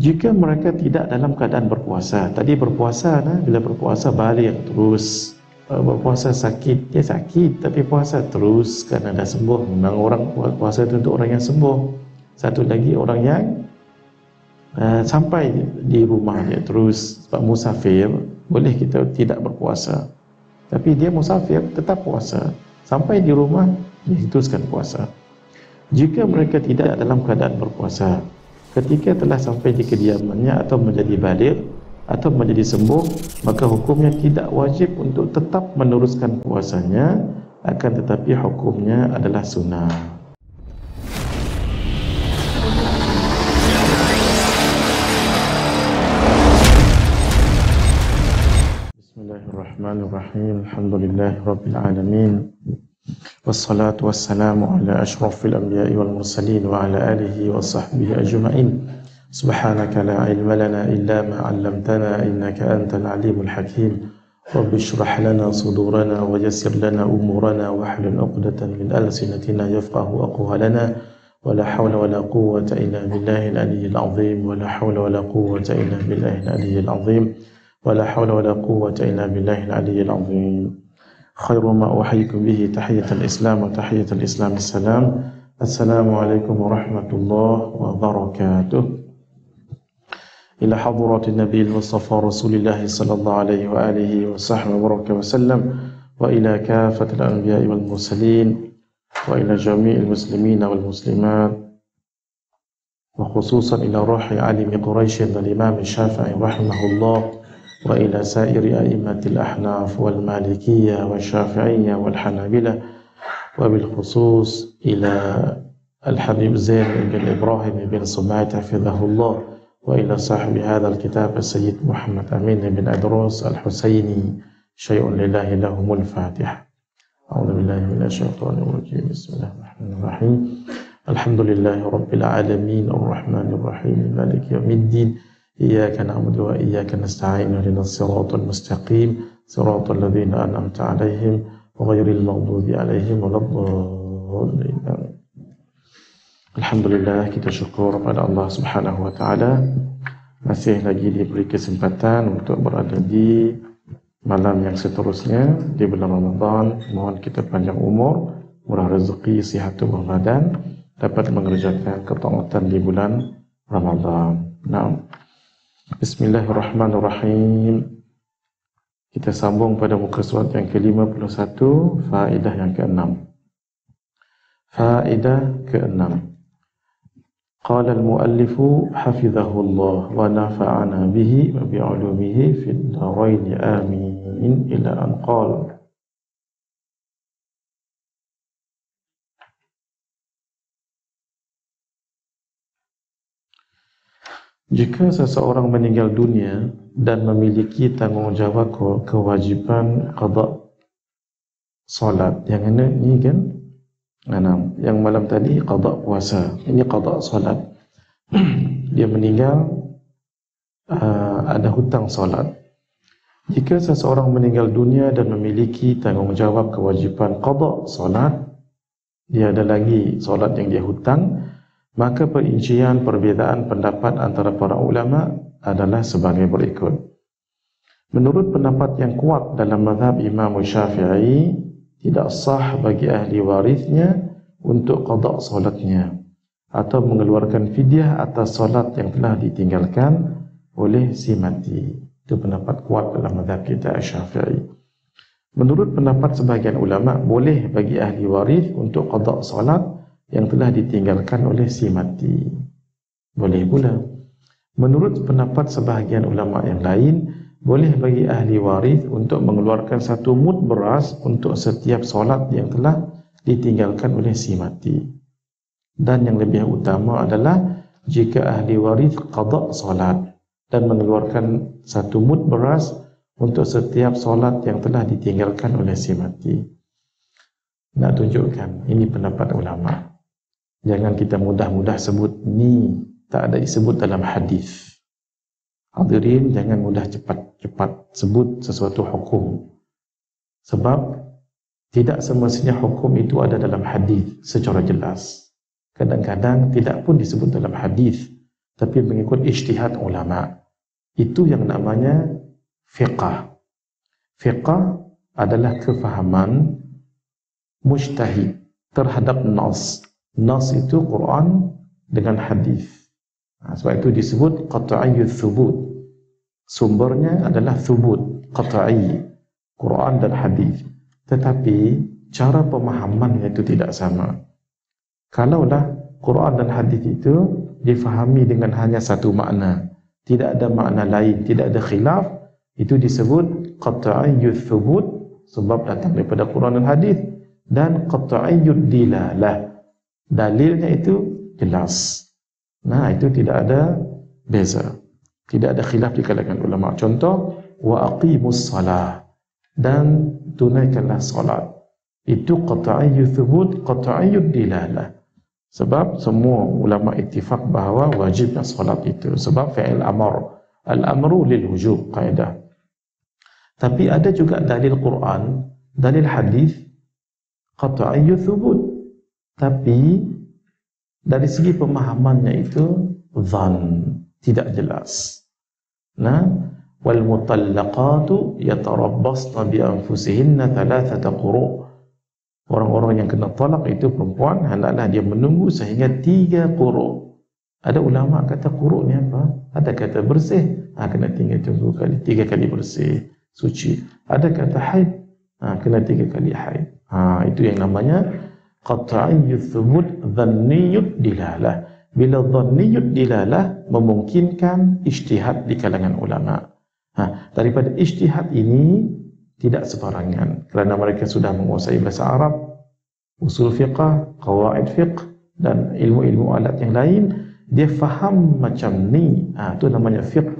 Jika mereka tidak dalam keadaan berpuasa, tadi berpuasa bila berpuasa balik terus, berpuasa sakit, dia sakit tapi puasa terus kerana dah sembuh. Memang orang puasa itu untuk orang yang sembuh. Satu lagi orang yang sampai di rumah dia terus, sebab musafir boleh kita tidak berpuasa, tapi dia musafir tetap puasa. Sampai di rumah dia teruskan puasa. Jika mereka tidak dalam keadaan berpuasa, ketika telah sampai di kediamannya atau menjadi baligh atau menjadi sembuh, maka hukumnya tidak wajib untuk tetap meneruskan puasanya, akan tetapi hukumnya adalah sunnah. Bismillahirrahmanirrahim. Alhamdulillahirabbil alamin. Wassalatu wassalamu ala asyrafil anbiya'i wal mursalin wa ala alihi wa sahbihi ajma'in. Subhanaka la ilma lana illa ma 'allamtana innaka antal alimul hakim. Rabbi shrah lana sudurana wa yassir lana umurana wahlul 'uqdatan min alsinatina yafqahu aqwalana. Wa la hawla wa la quwwata illa billahil aliyyil 'azim. Wa la hawla wa la quwwata illa billahil aliyyil 'azim. Wa la hawla wa la quwwata illa billahil aliyyil 'azim. Khairu ma uhayyikum bihi tahiyatul Islam wa tahiyatul Islam assalam. Assalamualaikum warahmatullahi wabarakatuh. Ila hadratin Nabiil Mustafa Rasulillah sallallahu alaihi wa alihi wa sahbihi wa baraka wa sallam, wa ila kafatil anbiya'i wal mursalin, wa ila jami'il muslimin wal muslimat, wa khususan ila ruhi alimi Quraisy dan Imam Syafi'i rahimahullah, wa ila sairi a'immatil ahnaf wal malikiyah wal syafi'iyah wal hanabilah, wa bil khusus ila al-habib Zain ibn Ibrahim ibn Sumayt hafizahullah, wa ila sahibi hadzal kitab as-sayyid Muhammad Amin ibn Adrus al-Husaini, syai'un lillahi lahumul Fatihah. A'udzu billahi minasy syaithanir rajim. Bismillahirrahmanirrahim. Alhamdulillahi rabbil alamin arrahmanir rahim maliki yaumiddin. Iyyaka na'budu wa iyyaka nasta'in ihdinas siratal mustaqim siratal ladzina an'amta 'alaihim ghairil maghdubi 'alaihim waladdallin. Alhamdulillah, kita syukur pada Allah Subhanahu wa taala masih lagi diberi kesempatan untuk berada di malam yang seterusnya di bulan Ramadan. Mohon kita panjang umur, murah rezeki, sihatul badan, dapat mengerjakan ketaatan di bulan Ramadan. Naam. Bismillahirrahmanirrahim. Kita sambung pada muka surat yang ke-51, faedah yang ke-6. Faedah ke-6. Qala al-muallifu hafizahullah wa nafa'ana bihi wa bi'ulumihi fid dharain amin ila an qala. Jika seseorang meninggal dunia dan memiliki tanggungjawab kewajipan qada solat, yang ini kan, yang malam tadi qada puasa, ini qada solat. Dia meninggal, ada hutang solat. Jika seseorang meninggal dunia dan memiliki tanggungjawab kewajipan qada solat, dia ada lagi solat yang dia hutang, maka perincian perbezaan pendapat antara para ulama adalah sebagai berikut. Menurut pendapat yang kuat dalam mazhab Imam Syafi'i, tidak sah bagi ahli warisnya untuk qada solatnya atau mengeluarkan fidyah atas solat yang telah ditinggalkan oleh si mati. Itu pendapat kuat dalam mazhab kita Syafi'i. Menurut pendapat sebahagian ulama, boleh bagi ahli waris untuk qada solat yang telah ditinggalkan oleh si mati. Boleh pula. Menurut pendapat sebahagian ulama yang lain, boleh bagi ahli waris untuk mengeluarkan 1 mud beras untuk setiap solat yang telah ditinggalkan oleh si mati. Dan yang lebih utama adalah jika ahli waris qada solat dan mengeluarkan 1 mud beras untuk setiap solat yang telah ditinggalkan oleh si mati. Nak tunjukkan, ini pendapat ulama. Jangan kita mudah-mudah sebut, ni tak ada disebut dalam hadis. Hadirin, jangan mudah cepat-cepat sebut sesuatu hukum. Sebab tidak semestinya hukum itu ada dalam hadis secara jelas. Kadang-kadang tidak pun disebut dalam hadis, tapi mengikut ijtihad ulama. Itu yang namanya fiqh. Fiqh adalah kefahaman mujtahid terhadap nas. Nas itu Quran dengan hadis. Sebab itu disebut qat'iyyut thubut. Sumbernya adalah thubut, qat'i, Quran dan hadis. Tetapi cara pemahamannya itu tidak sama. Kalaulah Quran dan hadis itu difahami dengan hanya satu makna, tidak ada makna lain, tidak ada khilaf, itu disebut qat'iyyut thubut sebab datang daripada Quran dan hadis, dan qat'iyyud dilalah, dalilnya itu jelas. Nah, itu tidak ada beza, tidak ada khilaf di kalangan ulama. Contoh, wa aqimus salah, dan tunaikanlah salat. Itu qat'iyyut thubut, qat'iyyud dilalah. Sebab semua ulama ittifaq bahawa wajibnya salat itu, sebab fi'il amr, al-amru lil wujub kaedah. Tapi ada juga dalil Quran, dalil hadis qat'iyyut thubut, tapi dari segi pemahamannya itu dhann, tidak jelas. Nah, wal mutallaqatu yatarabbasna bi anfusihinna thalathata quru'. Orang-orang yang kena talak itu perempuan, hendaklah dia menunggu sehingga 3 quru'. Ada ulama kata quru' ni apa? Ada kata bersih, kena tinggal tunggu 3 kali bersih, suci. Ada kata haid, kena 3 kali haid. Itu yang namanya qat'iyyut thubut dhanniyud dilalah. Bila dhanniyud dilalah memungkinkan ijtihad di kalangan ulama. Daripada ijtihad ini tidak sebarangan, kerana mereka sudah menguasai bahasa Arab, usul fiqh, qawaid fiqh, dan ilmu-ilmu alat yang lain. Dia faham macam ni, itu namanya fiqh.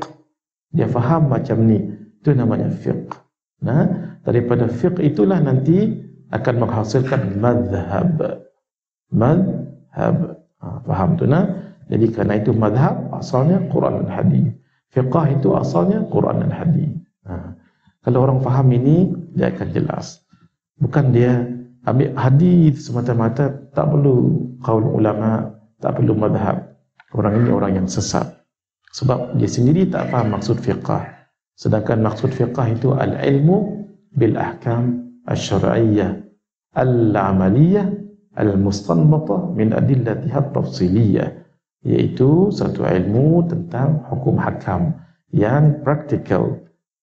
Dia faham macam ni, itu namanya fiqh. Nah, daripada fiqh itulah nanti akan menghasilkan madhab. Madhab, faham tu nah? Jadi kerana itu madhab asalnya Quran dan hadis. Fiqh itu asalnya Quran dan hadis. Kalau orang faham ini, dia akan jelas. Bukan dia ambil hadis semata-mata, tak perlu qaul ulama, tak perlu madhab. Orang ini orang yang sesat. Sebab dia sendiri tak faham maksud fiqh. Sedangkan maksud fiqh itu al-ilmu bil-ahkam al-syar'iyyah, al-amaliyah, al-mustanbatah min adillatiha tafsiliyah. Iaitu satu ilmu tentang hukum hakam yang praktikal,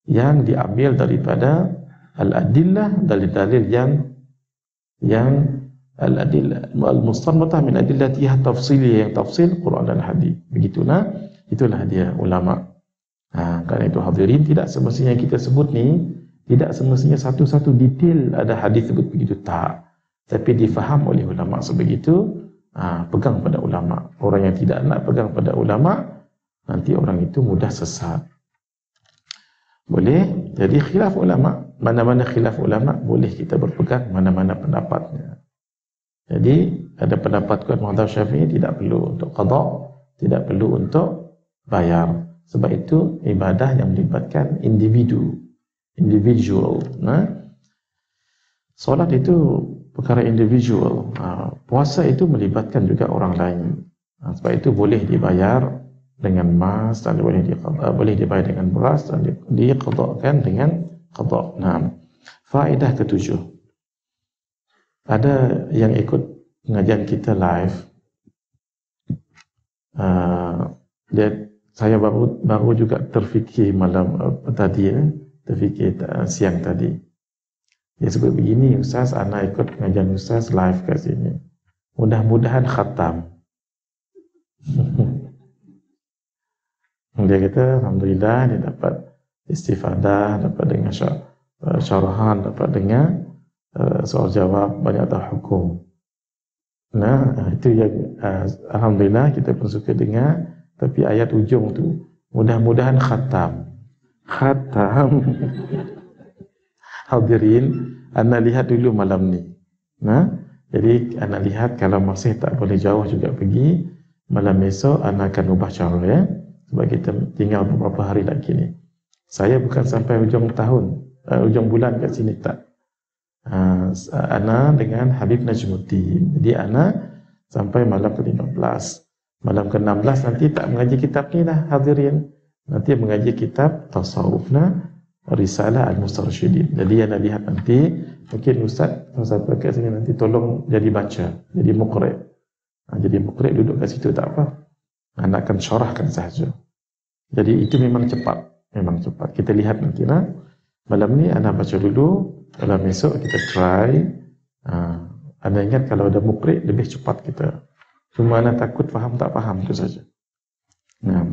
yang diambil daripada al-adillah, dalil-dalil yang al-adillah al-mustanbatah min adillatiha tafsiliyah, yang tafsil Quran dan hadis. Begitulah, itulah dia ulama. Kerana itu hadirin, tidak semestinya kita sebut ni, tidak semestinya satu-satu detail ada hadis sebut begitu, tak. Tapi difaham oleh ulama sebegitu, pegang pada ulama. Orang yang tidak nak pegang pada ulama, nanti orang itu mudah sesat. Boleh, jadi khilaf ulama, mana-mana khilaf ulama, boleh kita berpegang mana-mana pendapatnya. Jadi ada pendapat kuat mazhab Syafi'i tidak perlu untuk qada, tidak perlu untuk bayar. Sebab itu ibadah yang melibatkan individual. Solat itu perkara individual. Puasa itu melibatkan juga orang lain. Sebab itu boleh dibayar dengan emas, dan boleh dibayar dengan beras, dan diqadhakan dengan qadha. Faedah ke-7. Ada yang ikut pengajian kita live. Saya baru juga terfikir malam tadi, terfikir siang tadi. Dia sebut begini, Ustaz, ana ikut pengajian Ustaz live kat sini. Mudah-mudahan khatam. Dia kata, alhamdulillah, dia dapat istifadah, dapat dengar syarahan, dapat dengar soal jawab, banyak tahu hukum. Nah, itu yang alhamdulillah kita pun suka dengar. Tapi ayat ujung tu, mudah-mudahan khatam. Khatam. Hadirin, anda lihat dulu malam ni. Jadi anda lihat, kalau masih tak boleh jauh juga pergi, malam esok anda akan ubah cara, ya. Sebab kita tinggal beberapa hari lagi ni. Saya bukan sampai ujung tahun, ujung bulan kat sini, tak. Ana dengan Habib Najmuddin. Jadi ana sampai malam ke-15. Malam ke-16 nanti tak mengaji kitab ni lah hadirin. Nanti mengaji kitab tasawuf Risalah Al-Mustarsyidin. Jadi yang nak lihat nanti, mungkin Ustaz siapa kat sini nanti tolong jadi baca, jadi muqri'. Jadi muqri' duduk kat situ tak apa. Anda akan syarahkan sahaja. Jadi itu memang cepat, memang cepat. Kita lihat nanti lah. Malam ni anda baca dulu, malam esok kita try. Anda ingat kalau ada muqri' lebih cepat kita. Cuma anda takut faham tak faham itu saja.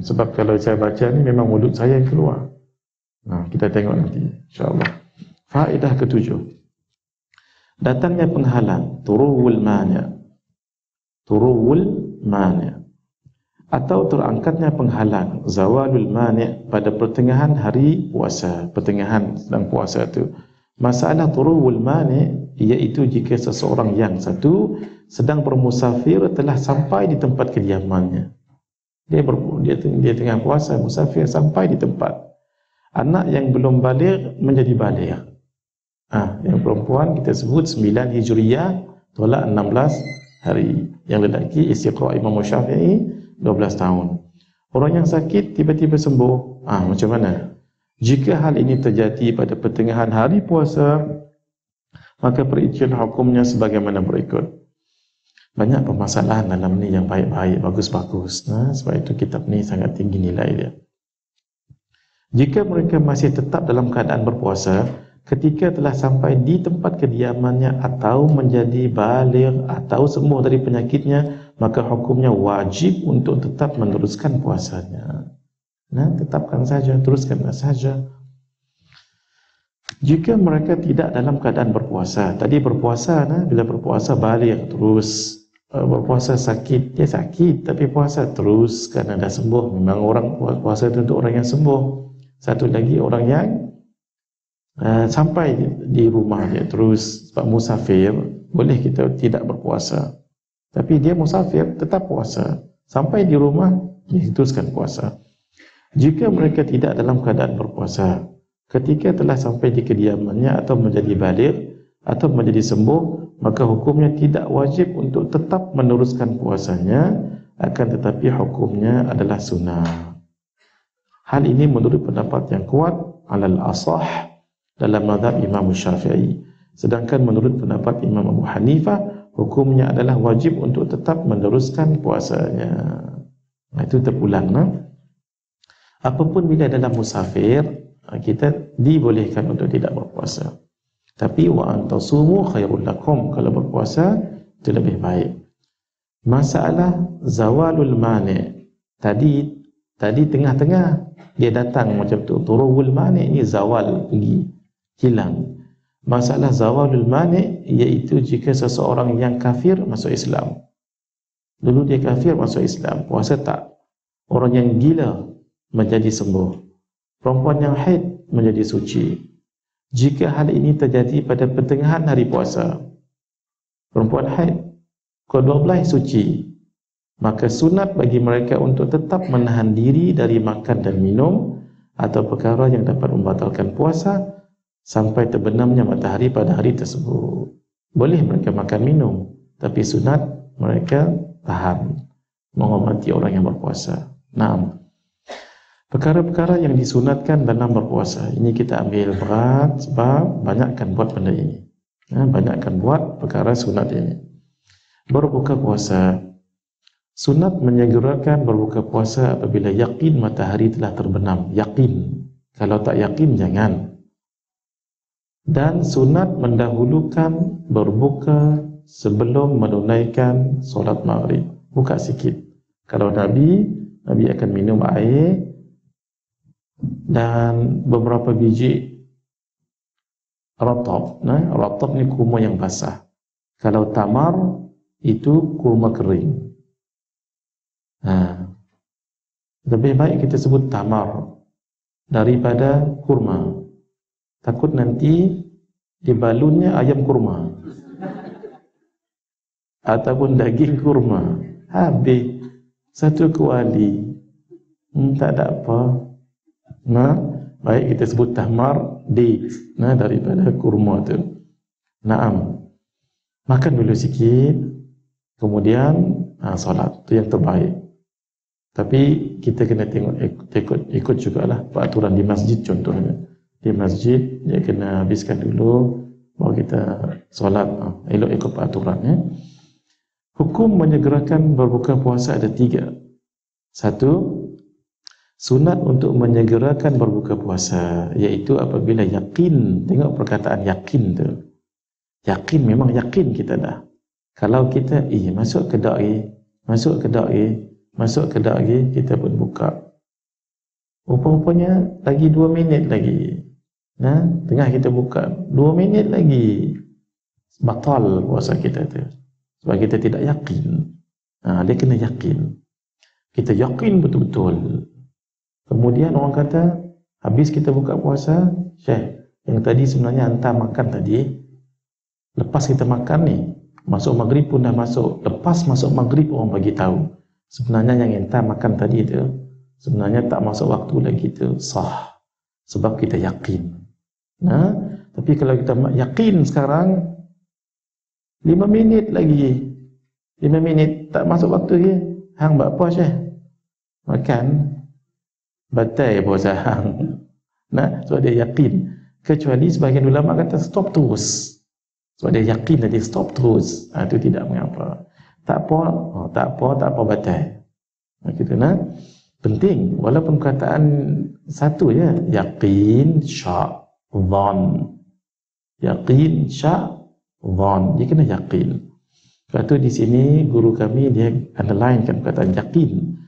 Sebab kalau saya baca ni memang mulut saya yang keluar. Kita tengok nanti insya-Allah. Faedah ketujuh. Datangnya penghalang, turuwul mani'. Turuwul mani'. Atau terangkatnya penghalang, zawalul mani' pada pertengahan hari puasa, pertengahan sedang puasa itu. Masalah turuwul mani' iaitu jika seseorang yang satu sedang bermusafir telah sampai di tempat kediamannya. Dia tengah puasa, musafir sampai di tempat. Anak yang belum baligh menjadi baligh. Yang perempuan kita sebut 9 Hijriyah, tolak 16 hari. Yang lelaki istiqra' Imam Syafi'i 12 tahun. Orang yang sakit tiba-tiba sembuh. Macam mana? Jika hal ini terjadi pada pertengahan hari puasa, maka perincian hukumnya sebagaimana berikut. Banyak permasalahan dalam ni yang baik-baik, bagus-bagus. Sebab itu kitab ni sangat tinggi nilai dia. Jika mereka masih tetap dalam keadaan berpuasa ketika telah sampai di tempat kediamannya atau menjadi baligh atau sembuh dari penyakitnya, maka hukumnya wajib untuk tetap meneruskan puasanya. Tetapkan saja, teruskanlah saja. Jika mereka tidak dalam keadaan berpuasa, tadi berpuasa, bila berpuasa baligh terus, berpuasa sakit, dia sakit tapi puasa terus kerana dah sembuh. Memang orang puasa itu untuk orang yang sembuh. Satu lagi orang yang sampai di rumah dia terus, sebab musafir boleh kita tidak berpuasa, tapi dia musafir tetap puasa sampai di rumah dia teruskan puasa. Jika mereka tidak dalam keadaan berpuasa ketika telah sampai di kediamannya atau menjadi baligh atau menjadi sembuh, maka hukumnya tidak wajib untuk tetap meneruskan puasanya, akan tetapi hukumnya adalah sunnah. Hal ini menurut pendapat yang kuat alal asah dalam mazhab Imam Syafi'i. Sedangkan menurut pendapat Imam Abu Hanifah, hukumnya adalah wajib untuk tetap meneruskan puasanya. Itu terpulang. Apapun bila dalam musafir, kita dibolehkan untuk tidak berpuasa. Tapi wa antasumu khairul lakum, kalau berpuasa itu lebih baik. Masalah zawalul mani'. Tadi tengah-tengah dia datang macam tu. Turuwul mani' ni zawal, pergi, hilang. Masalah zawalul mani' iaitu jika seseorang yang kafir masuk Islam. Dulu dia kafir masuk Islam, puasa tak. Orang yang gila menjadi sembuh. Perempuan yang haid menjadi suci. Jika hal ini terjadi pada pertengahan hari puasa, perempuan haid, kedua belah suci, maka sunat bagi mereka untuk tetap menahan diri dari makan dan minum atau perkara yang dapat membatalkan puasa sampai terbenamnya matahari pada hari tersebut. Boleh mereka makan minum, tapi sunat mereka tahan, menghormati orang yang berpuasa. Perkara-perkara yang disunatkan dalam berpuasa, ini kita ambil berat sebab banyakkan buat benda ini. Banyakkan buat perkara sunat ini. Berbuka puasa. Sunat menyegerakan berbuka puasa apabila yakin matahari telah terbenam. Yakin. Kalau tak yakin, jangan. Dan sunat mendahulukan berbuka sebelum menunaikan solat maghrib. Buka sikit. Kalau Nabi akan minum air dan beberapa biji ratab. Ratab ni kurma yang basah. Kalau tamar, itu kurma kering. Lebih baik kita sebut tamar daripada kurma. Takut nanti dibalunnya ayam kurma ataupun daging kurma, habis satu kuali. Tak ada apa. Baik kita sebut tamar, dates, daripada kurma tu. Makan dulu sikit, kemudian solat, itu yang terbaik. Tapi kita kena tengok ikut jugalah peraturan di masjid contohnya. Di masjid dia kena habiskan dulu baru kita solat. Elok ikut peraturannya. Hukum menyegerakan berbuka puasa ada 3. 1, sunat untuk menyegerakan berbuka puasa, iaitu apabila yakin. Tengok perkataan yakin tu. Yakin, memang yakin kita dah. Kalau kita masuk kedai kita pun buka. Rupa-rupanya lagi 2 minit lagi. Tengah kita buka 2 minit lagi. Batal puasa kita tu. Sebab kita tidak yakin. Dia kena yakin. Kita yakin betul-betul. Kemudian orang kata, habis kita buka puasa, Syekh, yang tadi sebenarnya hantar makan tadi, lepas kita makan ni, masuk maghrib pun dah masuk. Lepas masuk maghrib orang bagi tahu. Sebenarnya yang hantar makan tadi tu, sebenarnya tak masuk waktu lagi tu, sah. Sebab kita yakin. Tapi kalau kita yakin sekarang, 5 minit lagi. 5 minit tak masuk waktu lagi. Hang buat apa Syekh? Makan. Batal puasa hang. Sebab dia yakin. Kecuali sebahagian ulama kata stop terus. Sebab dia yakin tadi stop terus. Itu tidak mengapa. Tak apa batal. Kita penting. Walaupun perkataan satu je. Yakin, syak, dhan. Yakin, syak, dhan. Dia kena yakin. Sebab tu di sini guru kami dia underlinekan perkataan yakin.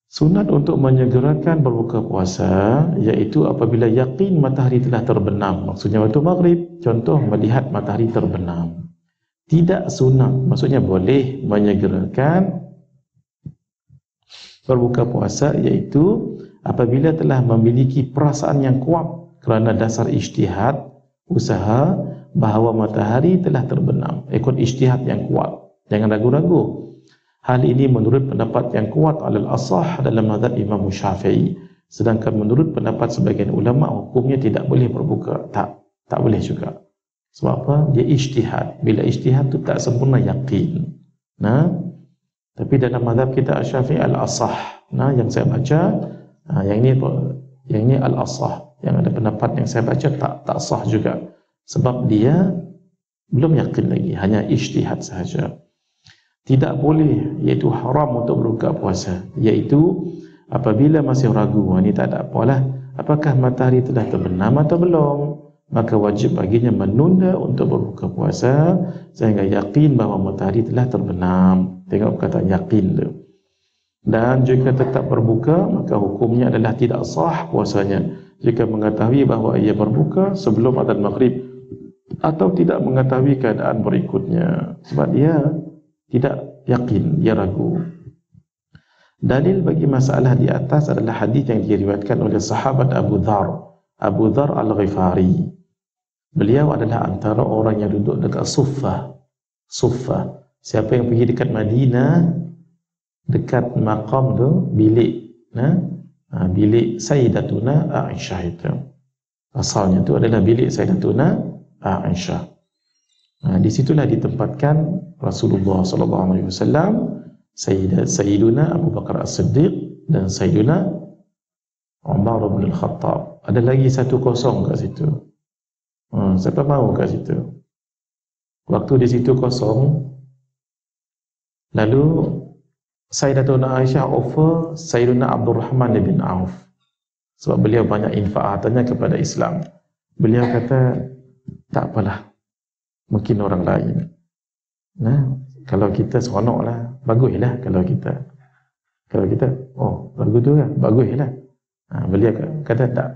Sunat untuk menyegerakan berbuka puasa iaitu apabila yakin matahari telah terbenam. Maksudnya waktu maghrib, contoh melihat matahari terbenam. Tidak sunat, maksudnya boleh menyegerakan berbuka puasa iaitu apabila telah memiliki perasaan yang kuat kerana dasar ijtihad, usaha bahawa matahari telah terbenam. Ikut ijtihad yang kuat. Jangan ragu-ragu. Hal ini menurut pendapat yang kuat alal asah dalam mazhab Imam Syafi'i. Sedangkan menurut pendapat sebagian ulama hukumnya tidak boleh berbuka. Tak boleh juga. Sebab apa? Dia ijtihad. Bila ijtihad tu tak sempurna yakin. Tapi dalam mazhab kita Syafi'i al-asah. Yang saya baca, yang ini al-asah. Yang ada pendapat yang saya baca tak sah juga. Sebab dia belum yakin lagi, hanya ijtihad sahaja. Tidak boleh, iaitu haram untuk berbuka puasa, iaitu apabila masih ragu, ini tak ada apalah, apakah matahari telah terbenam atau belum, maka wajib baginya menunda untuk berbuka puasa sehingga yakin bahawa matahari telah terbenam. Tengok perkataan yakin tu. Dan jika tetap berbuka, maka hukumnya adalah tidak sah puasanya jika mengetahui bahawa ia berbuka sebelum adzan maghrib atau tidak mengetahui keadaan berikutnya. Sebab dia tidak yakin, dia ragu. Dalil bagi masalah di atas adalah hadis yang diriwayatkan oleh sahabat Abu Dhar Al-Ghifari. Beliau adalah antara orang yang duduk dekat Suffah. Siapa yang pergi dekat Madinah, dekat maqam tu, bilik bilik Sayyidatuna Aisyah itu. Asalnya itu adalah bilik Sayyidatuna Aisyah. Di situlah ditempatkan Rasulullah SAW, Sayyiduna Abu Bakar As-Siddiq dan Sayyiduna Umar bin Al-Khattab. Ada lagi 1-0 kat situ. Siapa mahu kat situ? Waktu di situ kosong, lalu Sayyidatuna Aisyah offer Sayyiduna Abdul Rahman bin Auf. Sebab beliau banyak infak hartanya kepada Islam. Beliau kata, tak apalah, mungkin orang lain. Kalau kita seronoklah, baguslah kalau kita. Lagu tu kan, baguslah. Beliau kata tak.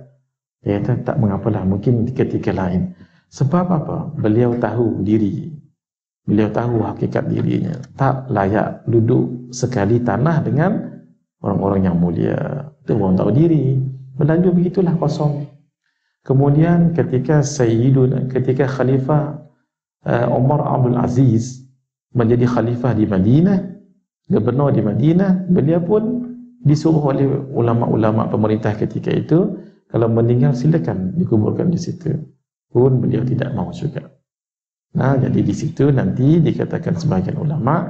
Dia kata tak mengapalah, mungkin ketika lain. Sebab apa? Beliau tahu diri. Beliau tahu hakikat dirinya. Tak layak duduk sekali tanah dengan orang-orang yang mulia. Itu orang tahu diri. Berlanjut begitulah kosong. Kemudian ketika Khalifah Umar Abdul Aziz menjadi khalifah di Madinah, gubernur di Madinah, beliau pun disuruh oleh ulama-ulama pemerintah ketika itu, kalau meninggal silakan dikuburkan di situ. Pun beliau tidak mahu juga. Jadi di situ nanti dikatakan sebahagian ulama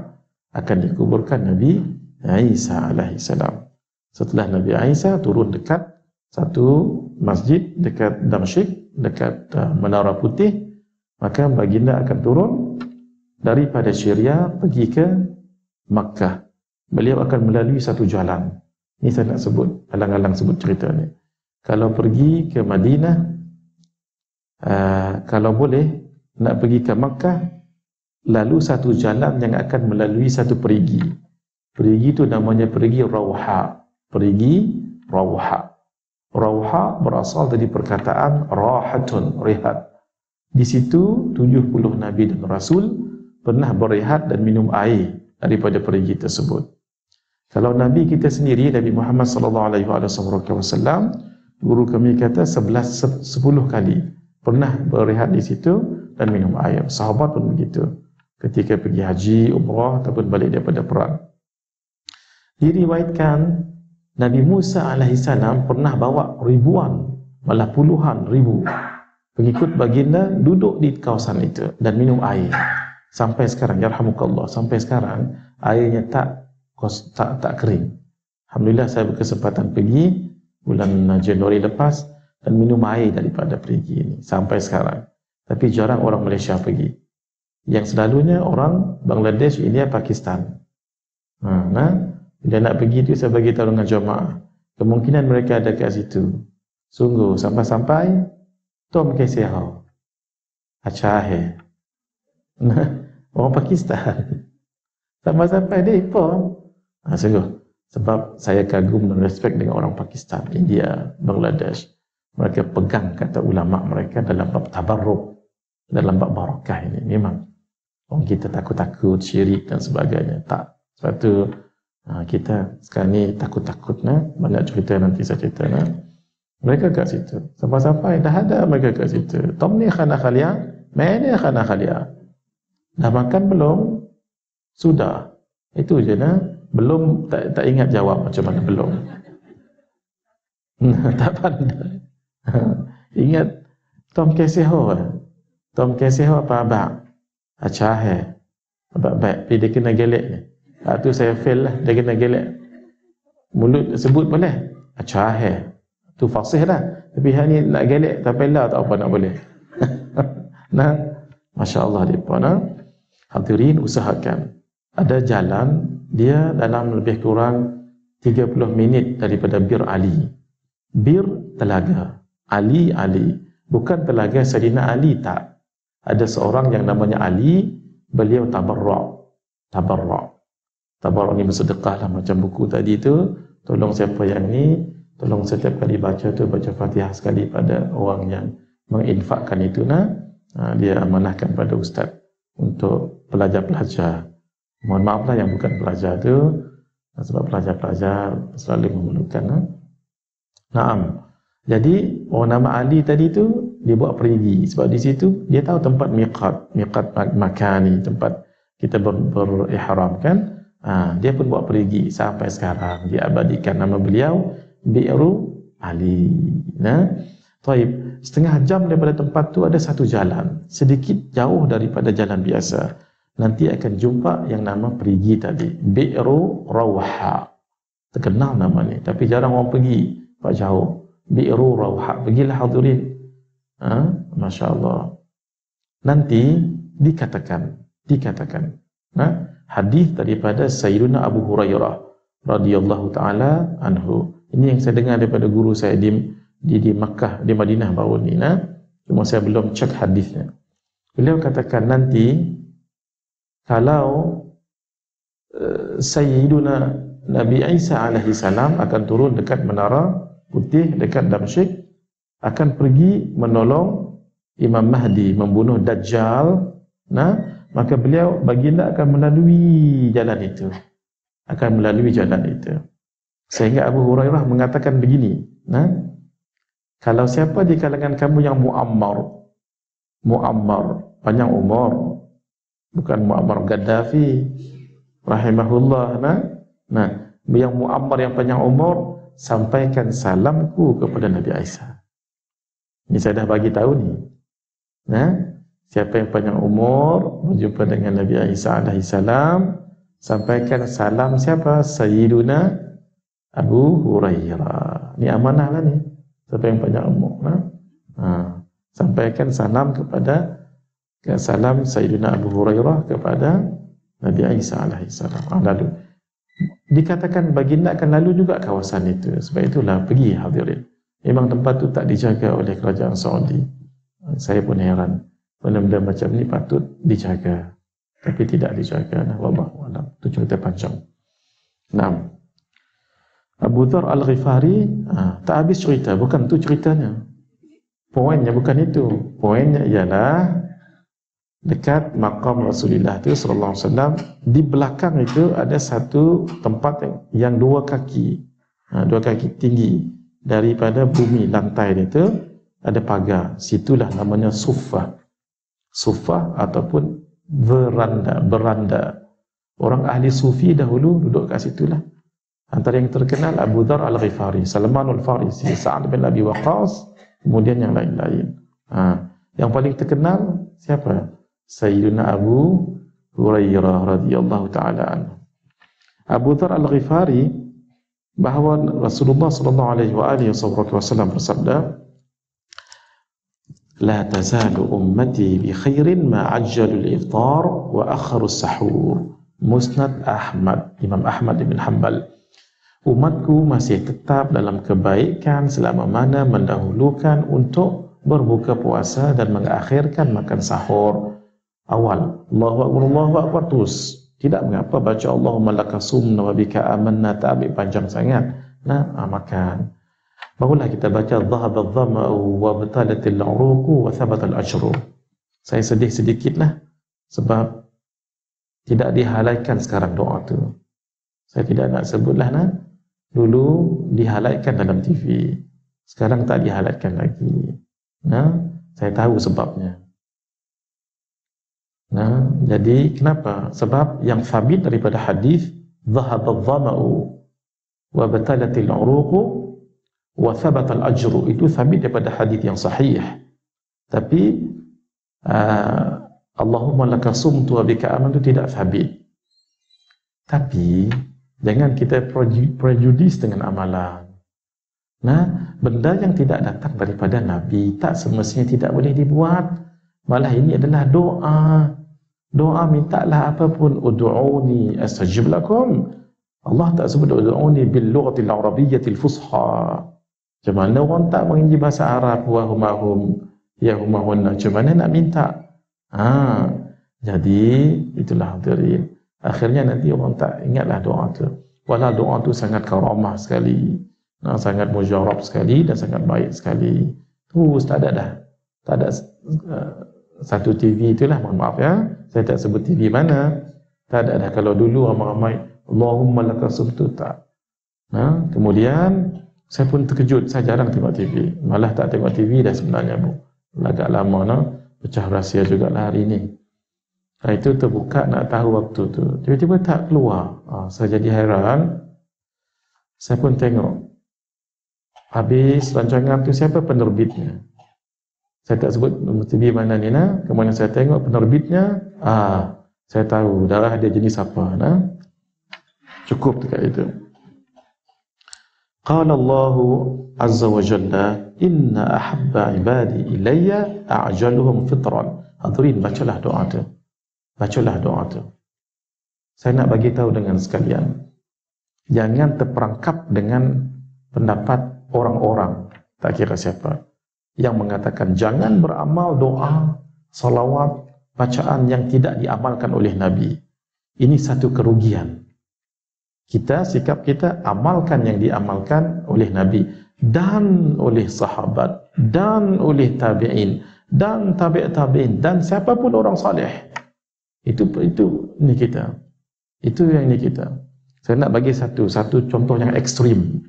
akan dikuburkan Nabi Isa alaihi salam. Setelah Nabi Isa turun dekat satu masjid dekat Damsyik, dekat Menara Putih, maka baginda akan turun daripada Syria pergi ke Makkah. Beliau akan melalui satu jalan. Ini saya nak sebut, alang-alang sebut cerita ni. Kalau pergi ke Madinah, kalau boleh nak pergi ke Makkah, lalu satu jalan yang akan melalui satu perigi. Perigi itu namanya perigi Rawha. Perigi Rawha. Rawha berasal dari perkataan rahatun, rehat. Di situ 70 Nabi dan Rasul pernah berehat dan minum air daripada perigi tersebut. Kalau Nabi kita sendiri, Nabi Muhammad sallallahu alaihi wasallam, guru kami kata 10 kali pernah berehat di situ dan minum air. Sahabat pun begitu ketika pergi haji, umrah ataupun balik daripada perang. Diriwayatkan Nabi Musa alaihissalam pernah bawa ribuan, malah puluhan ribu pengikut baginda duduk di kawasan itu dan minum air. Sampai sekarang, yarhamukallah, sampai sekarang airnya tak kering. Alhamdulillah saya berkesempatan pergi bulan Januari lepas dan minum air daripada perigi ini sampai sekarang. Tapi jarang orang Malaysia pergi. Yang selalunya orang Bangladesh, India, Pakistan. Bila nak pergi tu saya bagi tahu dengan jemaah, kemungkinan mereka ada kat situ. Sungguh sampai-sampai Tom Keseho Achahe orang Pakistan sampai-sampai dia pun sungguh, sebab saya kagum dan respect dengan orang Pakistan, India, Bangladesh. Mereka pegang kata ulama mereka dalam bab tabarruk, dalam bab barakah ini. Memang orang kita takut-takut syirik dan sebagainya. Tak. Sebab tu kita sekarang ni takut-takut banyak cerita nanti saya cerita mereka kat situ. Sampai-sampai dah ada mereka kat situ. Tom ni khana khalia, mana khana khalia. Dah makan belum? Sudah. Itu je belum, tak ingat jawab macam mana belum. Tak pandai. Ingat Tom Keseho. Tom Keseho apa abang? Achahe. Abang baik, dia kena gelek ni. Tu saya fail lah, dia kena gelek. Mulut sebut boleh. Achahe. Tu fasih lah. Tapi hal ni nak gelek tak payah tak apa nak boleh. Masya Allah dia pun. Hadirin, usahakan. Ada jalan, dia dalam lebih kurang 30 minit daripada Bir Ali. Bir telaga. Ali. Bukan telaga Sayyidina Ali, tak. Ada seorang yang namanya Ali, beliau tabarrak. Tabarrak ni bersedekah lah macam buku tadi tu. Tolong siapa yang ni, tolong setiap kali baca tu, baca Fatihah sekali pada orang yang menginfakkan itu. Dia amanahkan pada ustaz untuk pelajar-pelajar. Mohon maaflah yang bukan pelajar tu, sebab pelajar-pelajar selalu memerlukan. Naam. Jadi orang nama Ali tadi tu dia buat perigi sebab di situ dia tahu tempat miqat makani, tempat kita berihram kan. Dia pun buat perigi sampai sekarang diabadikan nama beliau Bi'ru Ali. Taib, setengah jam daripada tempat tu ada satu jalan sedikit jauh daripada jalan biasa. Nanti akan jumpa yang nama perigi tadi, Bi'ru Rawha. Terkenal nama ni, tapi jarang orang pergi, pak jauh. Bi'ru Rawha, pergilah hadirin. Masya Allah. Nanti dikatakan hadis daripada Sayyidina Abu Hurairah radhiyallahu taala anhu. Ini yang saya dengar daripada guru saya di Makkah, di Madinah baru ni. Cuma saya belum cek hadisnya. Beliau katakan nanti kalau Sayyiduna Nabi Isa alaihi salam akan turun dekat Menara Putih dekat Damsyik, akan pergi menolong Imam Mahdi membunuh Dajjal, maka beliau baginda akan melalui jalan itu. Sehingga Abu Hurairah mengatakan begini, kalau siapa di kalangan kamu yang muammar panjang umur, bukan Muammar Gaddafi rahimahullah, yang muammar yang panjang umur, sampaikan salamku kepada Nabi Isa. Ini saya dah bagi tahu ni. Siapa yang panjang umur berjumpa dengan Nabi Isa alaihi salam, sampaikan salam siapa? Sayyiduna Abu Hurairah. Ni amanah lah ni. Siapa yang banyak umur. Sampaikan salam salam Sayyiduna Abu Hurairah kepada Nabi Isa alaihissalam. Lalu dikatakan baginda akan lalu juga kawasan itu. Sebab itulah pergi hadirin. Memang tempat tu tak dijaga oleh kerajaan Saudi. Saya pun heran. Benda-benda macam ni patut dijaga, tapi tidak dijaga. Wallahu a'lam. Itu cerita panjang. 6. Abu Dzar Al-Ghifari, tak habis cerita, bukan tu ceritanya. Poinnya bukan itu. Poinnya ialah dekat maqam Rasulullah itu sallallahu alaihi wasallam, di belakang itu ada satu tempat yang dua kaki tinggi daripada bumi, lantai itu ada pagar. Situlah namanya suffah. Suffah ataupun beranda. Orang ahli sufi dahulu duduk kat situlah. Antara yang terkenal Abu Dzar Al-Ghifari, Salmanul Farisi, Sa'ad bin Abi Waqqas, kemudian yang lain-lain. Yang paling terkenal siapa? Sayyidina Abu Hurairah radhiyallahu taala anhu. Abu Dzar Al-Ghifari, bahawa Rasulullah sallallahu alaihi wasallam bersabda, la tazalu ummati bi khairin ma ajjalul iftar wa akharus sahur. Musnad Ahmad, Imam Ahmad bin Hanbal. Umatku masih tetap dalam kebaikan selama mana mendahulukan untuk berbuka puasa dan mengakhirkan makan sahur. Awal Allahu Akbar terus, tidak mengapa baca Allahumma lakasumna wa bika amanna, tak ambil panjang sangat. Makan. Barulah kita baca dhahaba dhama'u wa batalatil 'uruqu wa thabatal ajru. Saya sedih sedikitlah sebab tidak dihalaikan sekarang doa tu. Saya tidak nak sebutlah dulu dihalaikan dalam TV. Sekarang tak dihalaikan lagi. Saya tahu sebabnya. Jadi kenapa? Sebab yang sabit daripada hadis dhahaba dhama'u wa batalatil 'uruqu wa thabatal ajru, itu sabit daripada hadis yang sahih. Tapi Allahumma laka sumtu wa bika amantu tidak sabit. Tapi jangan kita prejudis dengan amalan. Benda yang tidak datang daripada Nabi tak semestinya tidak boleh dibuat. Malah ini adalah doa. Doa mintalah apapun. Ud'uni astajib lakum. Allah tak sebut ud'uni bil lughatil arabiyyatil fusha. Macam mana orang tak mengenji bahasa Arab, wa humahum ya humahunna, macam mana nak minta? Jadi itulah hadirin. Akhirnya nanti orang tak ingatlah doa tu. Walau doa tu sangat karamah sekali, sangat mujarab sekali dan sangat baik sekali. Terus tak ada dah. Tak ada satu TV itulah, mohon maaf ya. Saya tak sebut TV mana. Tak ada dah. Kalau dulu ramai-ramai Allahumma lakasumtu, tak. Kemudian saya pun terkejut, saya jarang tengok TV. Malah tak tengok TV dah sebenarnya, Bu. Agak lama pecah rahsia jugalah hari ini. Itu terbuka nak tahu waktu tu. Tiba-tiba tak keluar. Saya jadi heran. Saya pun tengok. Habis rancangan tu siapa penerbitnya? Saya tak sebut TV mana ni Kemudian saya tengok penerbitnya. Saya tahu darah dia jenis apa. Cukup dekat itu. Qala Allahu azza wa jalla, inna ahabba ibadi ilayya a'jaluhum fitran. Hadirin, bacalah doa tu. Bacalah doa tu. Saya nak bagi tahu dengan sekalian, jangan terperangkap dengan pendapat orang-orang, tak kira siapa, yang mengatakan jangan beramal doa, salawat, bacaan yang tidak diamalkan oleh Nabi. Ini satu kerugian. Sikap kita amalkan yang diamalkan oleh Nabi dan oleh sahabat dan oleh tabi'in dan tabi'in dan siapapun orang saleh. Itu ni kita. Itu yang ni kita. Saya nak bagi satu contoh yang ekstrim.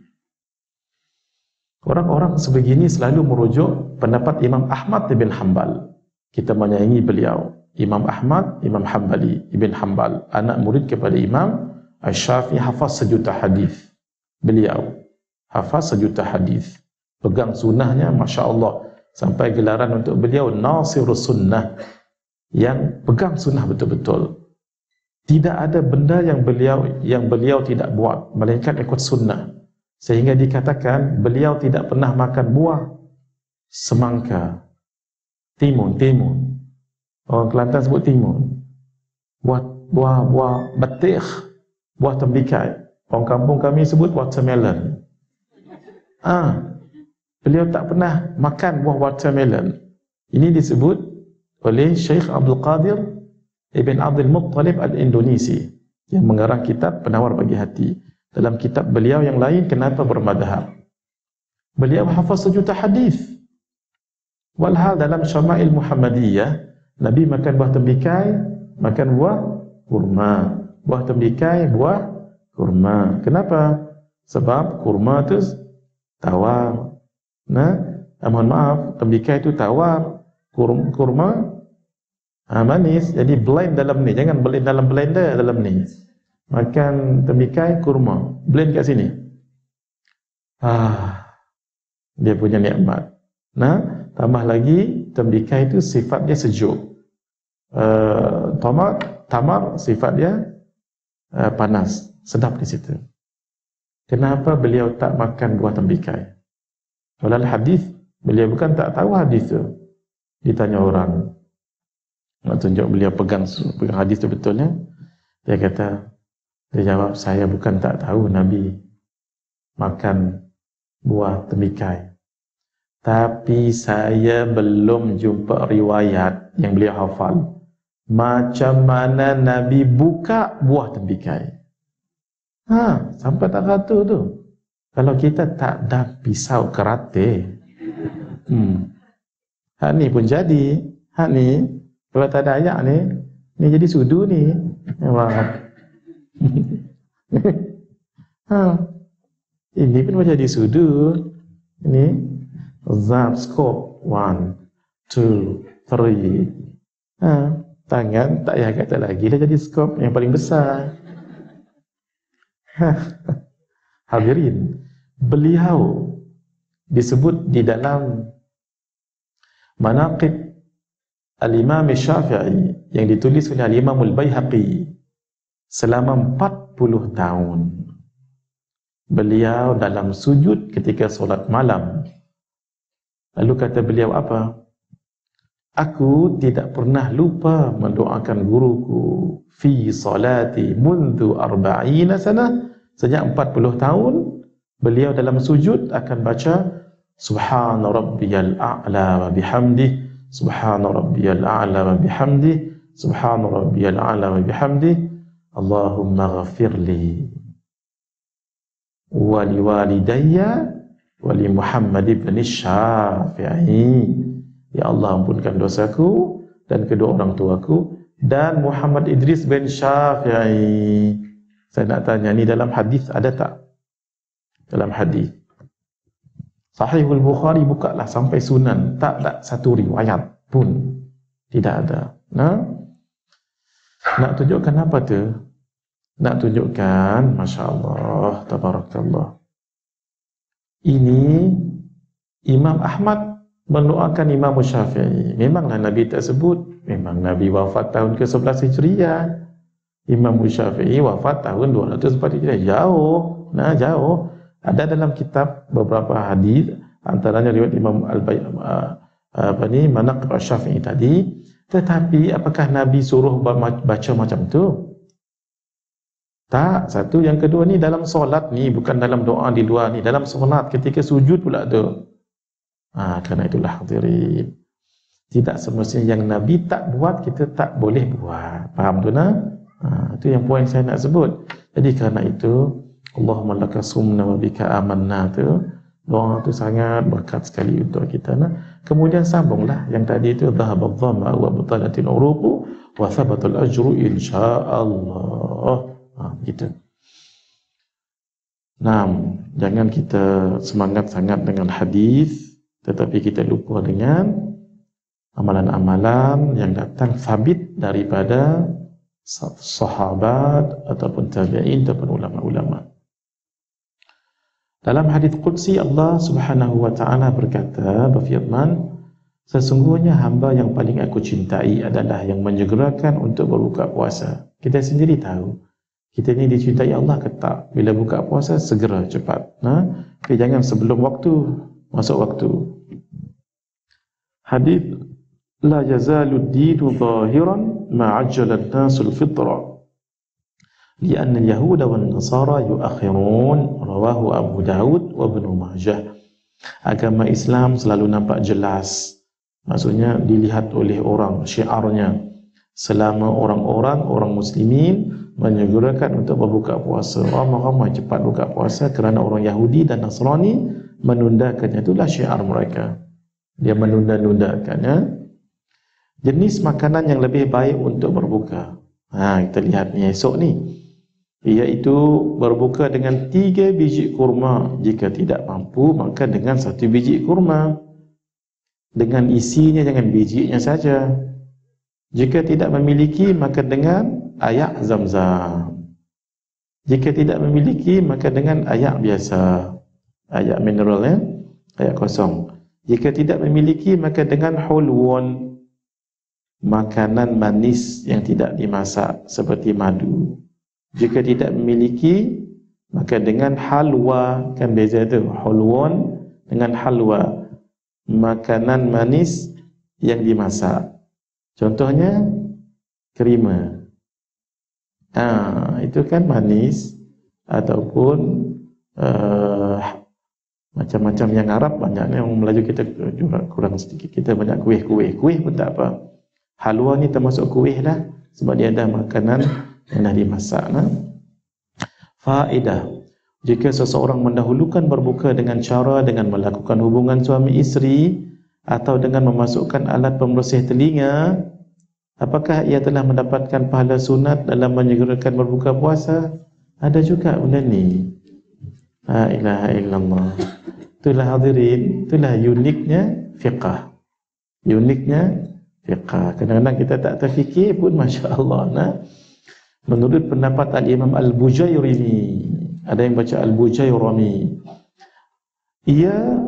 Orang-orang sebegini selalu merujuk pendapat Imam Ahmad bin Hanbal. Kita menyayangi beliau. Imam Ahmad, Imam Hanbali ibn Hanbal, anak murid kepada Imam Asy-Syafi'i, hafaz 1 juta hadis. Beliau hafaz 1 juta hadis. Pegang sunnahnya, Masya Allah. Sampai gelaran untuk beliau Nasirus Sunnah, yang pegang sunnah betul-betul. Tidak ada benda yang beliau tidak buat, melainkan ikut sunnah. Sehingga dikatakan beliau tidak pernah makan buah semangka, timun. Orang Kelantan sebut timun. Buah batik, buah tembikai. Orang kampung kami sebut watermelon. Beliau tak pernah makan buah watermelon. Ini disebut oleh Syekh Abdul Qadir Ibn Abdul Muttalib Al-Indonesi yang mengarang kitab Penawar Bagi Hati. Dalam kitab beliau yang lain, Kenapa Bermadhab, beliau hafaz sejuta hadis. Walhal dalam Syama'il Muhammadiyah, Nabi makan buah tembikai, makan buah kurma. Buah tembikai, buah kurma. Kenapa? Sebab kurma itu tawar. Mohon maaf, tembikai itu tawar, kurma manis. Jadi blend dalam ni, jangan blend dalam blender dalam ni. Makan tembikai, kurma, blend kat sini. Dia punya nikmat. Tambah lagi tembikai itu sifat dia sejuk. Tamar sifat dia panas, sedap di situ. Kenapa beliau tak makan buah tembikai? Dalam hadis, beliau bukan tak tahu hadis tu. Ditanya orang, nak tunjuk beliau pegang hadis tu betulnya. Dia jawab, saya bukan tak tahu Nabi makan buah tembikai, tapi saya belum jumpa riwayat yang beliau hafal macam mana Nabi buka buah tembikai. Sampai tak kata tu. Kalau kita tak ada pisau karate, hak ni pun jadi. Hak ni, kalau tak ada ayak ni jadi sudu ni. Ini pun macam jadi sudu. Ini zap skop 1, 2, 3. Tangan tak payah kata lagi, dah jadi skop yang paling besar. Hadirin, beliau disebut di dalam Manaqib Al-Imam Syafi'i yang ditulis oleh Al-Imam Al-Baihaqi selama 40 tahun. Beliau dalam sujud ketika solat malam. Lalu kata beliau apa? Aku tidak pernah lupa mendoakan guruku fi salati mundu 40 sanah. Sejak 40 tahun beliau dalam sujud akan baca Subhana rabbiyal a'la wa bihamdih, Subhana rabbiyal a'la wa bihamdih, Subhana rabbiyal a'la wa bihamdih, Allahumma ghafirli wa liwalidayya wa li Muhammad ibn Syafi'i. Ya Allah, ampunkan dosaku dan kedua orang tuaku dan Muhammad Idris bin Syafi'i. Saya nak tanya, ni dalam hadis ada tak? Dalam hadis Sahihul Bukhari, bukalah sampai Sunan, tak ada satu riwayat pun, tidak ada. Nak tunjukkan apa tu? Nak tunjukkan, Masya Allah, Tabarakallah, ini Imam Ahmad mendoakan Imam Syafi'i. Memanglah Nabi tak sebut, memang Nabi wafat tahun ke-11 Hijriah. Imam Syafi'i wafat tahun 204 Hijriah. Jauh. Ada dalam kitab beberapa hadis, antaranya riwayat Imam Manaqib Asy-Syafi'i tadi. Tetapi apakah Nabi suruh baca macam tu? Tak. Satu. Yang kedua, ni dalam solat ni, bukan dalam doa di luar ni, dalam solat ketika sujud pula tu. Kerana itulah hadirin, tidak semestinya yang Nabi tak buat kita tak boleh buat. Faham tu nak? Itu yang poin saya nak sebut. Jadi kerana itu, Allahumma laka sumna wa bika amanna tu, doa tu sangat berkat sekali untuk kita. Kemudian sambunglah yang tadi itu, dhahabadh dhamma wa batalatil uruqu wa thabatal ajru insyaallah. Gitu. Jangan kita semangat sangat dengan hadis, tetapi kita lupa dengan amalan-amalan yang datang sabit daripada sahabat ataupun tabi'in ataupun ulama-ulama. Dalam hadis qudsi, Allah Subhanahu wa taala berkata, berfirman, Sesungguhnya hamba yang paling aku cintai adalah yang menyegerakan untuk berbuka puasa. Kita sendiri tahu, kita ni dicintai Allah ke tak? Bila buka puasa, segera, cepat. Tapi jangan sebelum waktu, masuk waktu. Hadith, la yazalu ad-dinu zahiran ma'ajjala an-nasul fitra. Lianna al-yahuda wal-nasara yuakhirun. Rawahu Abu Daud wa Ibnu Majah. Agama Islam selalu nampak jelas. Maksudnya dilihat oleh orang, syiarnya. Selama orang muslimin menyegerakan untuk berbuka puasa, ramai-ramai cepat buka puasa, kerana orang Yahudi dan Nasrani menundakannya. Itulah syiar mereka. Dia menunda-nundakannya. Jenis makanan yang lebih baik untuk berbuka, kita lihat ni esok ni, iaitu berbuka dengan 3 biji kurma. Jika tidak mampu, maka dengan 1 biji kurma, dengan isinya, jangan bijinya saja. Jika tidak memiliki, maka dengan air zam-zam. Jika tidak memiliki, maka dengan air biasa, air mineral, air kosong. Jika tidak memiliki, maka dengan hulwun, makanan manis yang tidak dimasak seperti madu. Jika tidak memiliki, maka dengan halwa. Kan beza tu, hulwun dengan halwa, makanan manis yang dimasak. Contohnya kerima. Itu kan manis. Ataupun macam-macam yang Arab banyaknya. Yang Melayu kita juga kurang sedikit. Kita banyak kuih-kuih. Kuih pun tak apa. Halwa ni termasuk kuih dah, sebab dia ada makanan yang dah dimasak. Faedah: jika seseorang mendahulukan berbuka dengan melakukan hubungan suami isteri atau dengan memasukkan alat pembersih telinga, apakah ia telah mendapatkan pahala sunat dalam menyegerakan berbuka puasa? Ada juga benda ni. La ilaha illallah. Itulah hadirin, itulah uniknya fiqah. Uniknya fiqah. Kadang-kadang kita tak terfikir pun, Masya Allah. Menurut pendapat Al-Imam Al-Bujairimi, ada yang baca Al-Bujairami, ia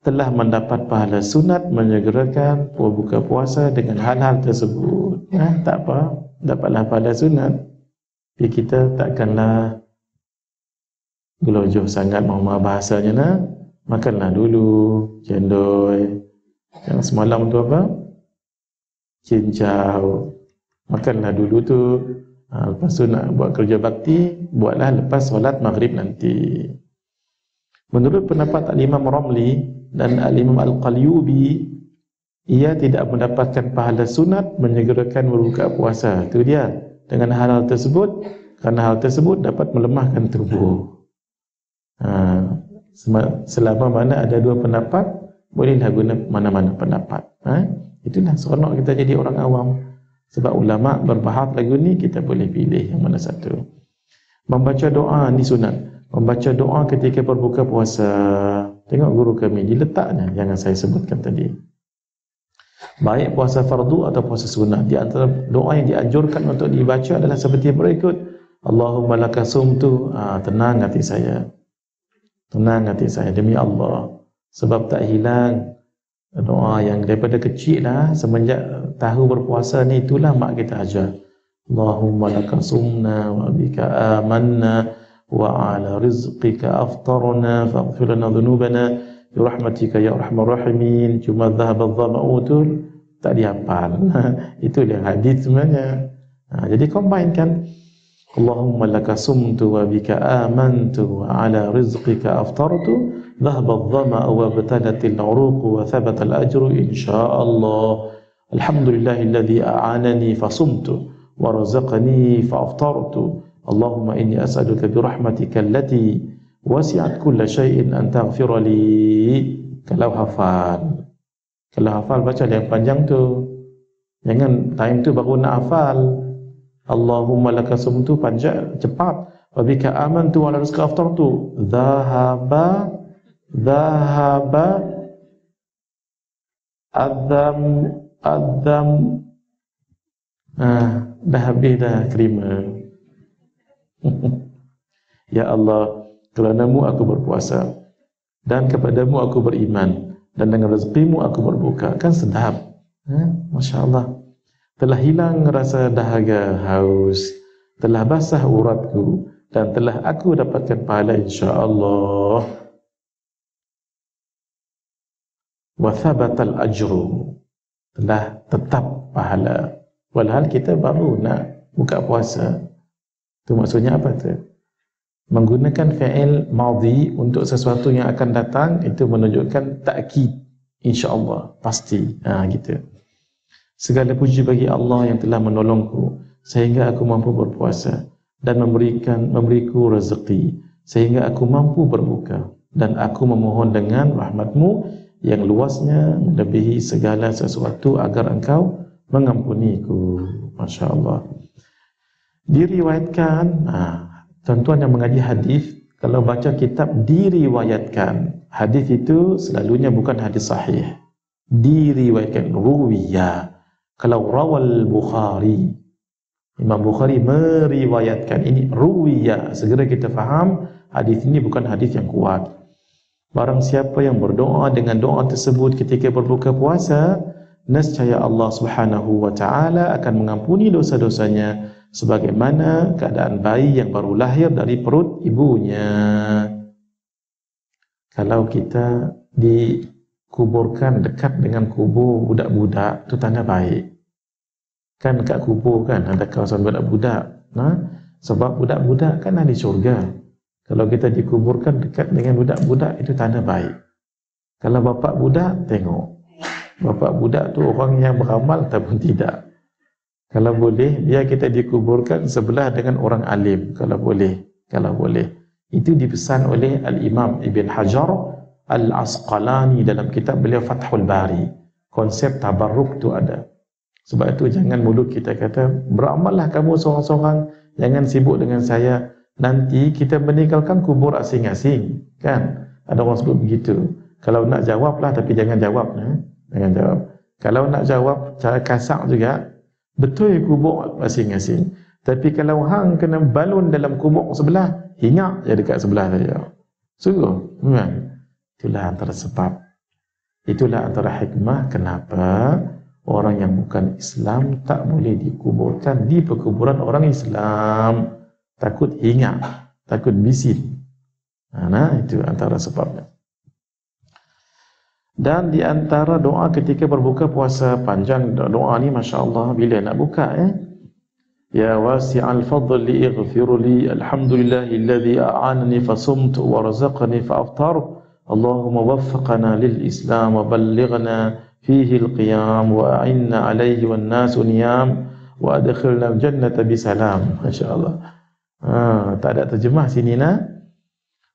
telah mendapat pahala sunat menyegerakan berbuka puasa dengan hal-hal tersebut. Tak apa, dapatlah pahala sunat. Tapi kita takkanlah gelojoh sangat mahal bahasanya. Makanlah dulu cendol. Yang semalam tu apa? Cincau. Makanlah dulu tu. Lepas tu nak buat kerja bakti, buatlah lepas solat maghrib nanti. Menurut pendapat Al-Imam Ramli dan Al-Imam Al-Qalyubi, ia tidak mendapatkan pahala sunat menyegerakan berbuka puasa. Itu dia. Dengan hal-hal tersebut, kerana hal tersebut dapat melemahkan tubuh. Selama mana ada 2 pendapat, bolehlah guna mana-mana pendapat. Itulah seronok kita jadi orang awam. Sebab ulama' berbahas lagu ni, kita boleh pilih yang mana satu. Membaca doa ni sunat. Membaca doa ketika berbuka puasa. Tengok guru kami, diletaknya yang saya sebutkan tadi. Baik puasa fardu atau puasa sunat, di antara doa yang dianjurkan untuk dibaca adalah seperti berikut. Allahumma laka sumtu. Tenang hati saya. Tenang hati saya, demi Allah. Sebab tak hilang doa yang daripada kecil lah, semenjak tahu berpuasa ni, itulah mak kita ajar. Allahumma laka sumna wa bika amanna wa ala rizqika aftarna faghfir lana dhunubana bi rahmatika ya arhamar rahimin. Cuma dhahaba dhama'u tu tak dihafal. Itu dia hadis sebenarnya. Jadi combine kan. Allahumma laka sumtu wa bika amantu wa ala rizqika aftartu dhahaba adh-dhama'u wa batalatil 'uruq wa thabata al-ajru insyaallah. Alhamdulillahilladzi a'anani fa sumtu wa razaqani fa aftartu. Allahumma inni as'aluka bi rahmatika allati wasi'at kulla shay'in an taghfir li. Kalau hafal baca yang panjang tu. Jangan time tu baru nak hafal. Allahumma laka sumtu panjang cepat. Wa bika amantu wa ala rizqika aftartu. Dhahaba adzam. Dah habis dah kerima. Ya Allah, kerana-Mu aku berpuasa dan kepadamu aku beriman, dan dengan rezekimu aku berbuka. Kan sedap. Masya Allah. Telah hilang rasa dahaga, haus, telah basah uratku, dan telah aku dapatkan pahala insya-Allah. Wa thabatal ajru, telah tetap pahala. Walhal kita baru nak buka puasa. Itu maksudnya apa tu? Menggunakan fi'il madhi untuk sesuatu yang akan datang, itu menunjukkan takkid, insya-Allah, pasti. Gitu. Segala puji bagi Allah yang telah menolongku sehingga aku mampu berpuasa dan memberiku rezeki sehingga aku mampu berbuka, dan aku memohon dengan rahmat-Mu yang luasnya melebihi segala sesuatu agar Engkau mengampuniku. Masya Allah. Diriwayatkan, tuan-tuan yang mengaji hadis, kalau baca kitab diriwayatkan, hadis itu selalunya bukan hadis sahih. Diriwayatkan, ruwiya. Kalau rawal Bukhari, Imam Bukhari meriwayatkan, ini ruwiya, segera kita faham hadis ini bukan hadis yang kuat. Barang siapa yang berdoa dengan doa tersebut ketika berbuka puasa, nescaya Allah Subhanahu wa taala akan mengampuni dosa-dosanya sebagaimana keadaan bayi yang baru lahir dari perut ibunya. Kalau kita dikuburkan dekat dengan kubur budak-budak, itu tanda baik. Kan dekat kubur kan ada kawasan budak-budak. Sebab budak-budak kan ada di syurga. Kalau kita dikuburkan dekat dengan budak-budak, itu tanda baik. Kalau bapak budak, tengok. Bapak budak tu orang yang beramal ataupun tidak. Kalau boleh, biar kita dikuburkan sebelah dengan orang alim. Kalau boleh. Itu dipesan oleh Al-Imam Ibn Hajar Al-Asqalani dalam kitab beliau Fathul Bari. Konsep tabarruk tu ada. Sebab itu jangan mulut kita kata, beramallah kamu seorang-seorang, jangan sibuk dengan saya. Nanti kita meninggalkan kubur asing-asing. Kan? Ada orang sebut begitu. Kalau nak jawablah, tapi jangan jawab. Jangan jawab. Kalau nak jawab, cara kasar juga, betul kubur masing-masing. Tapi kalau hang kena balun dalam kubur sebelah, hinggap je dekat sebelah saja. Sungguh, memang. Itulah antara sebab. Itulah antara hikmah kenapa orang yang bukan Islam tak boleh dikuburkan di perkuburan orang Islam. Takut hinggap, takut bisin. Itu antara sebabnya. Dan di antara doa ketika berbuka puasa, panjang doa ni Masya Allah, bila nak buka Ya wasi'al fadli ighfirli, alhamdulillahilladzi a'anani fasumtu wa razaqani fa'aftartu, Allahumma waffaqna lil Islam wa ballighna fihi al-qiyam wa a'inna alaihi wan nasu niyam wa adkhilna al-jannata bisalam. Masya Allah. Tak ada terjemah sini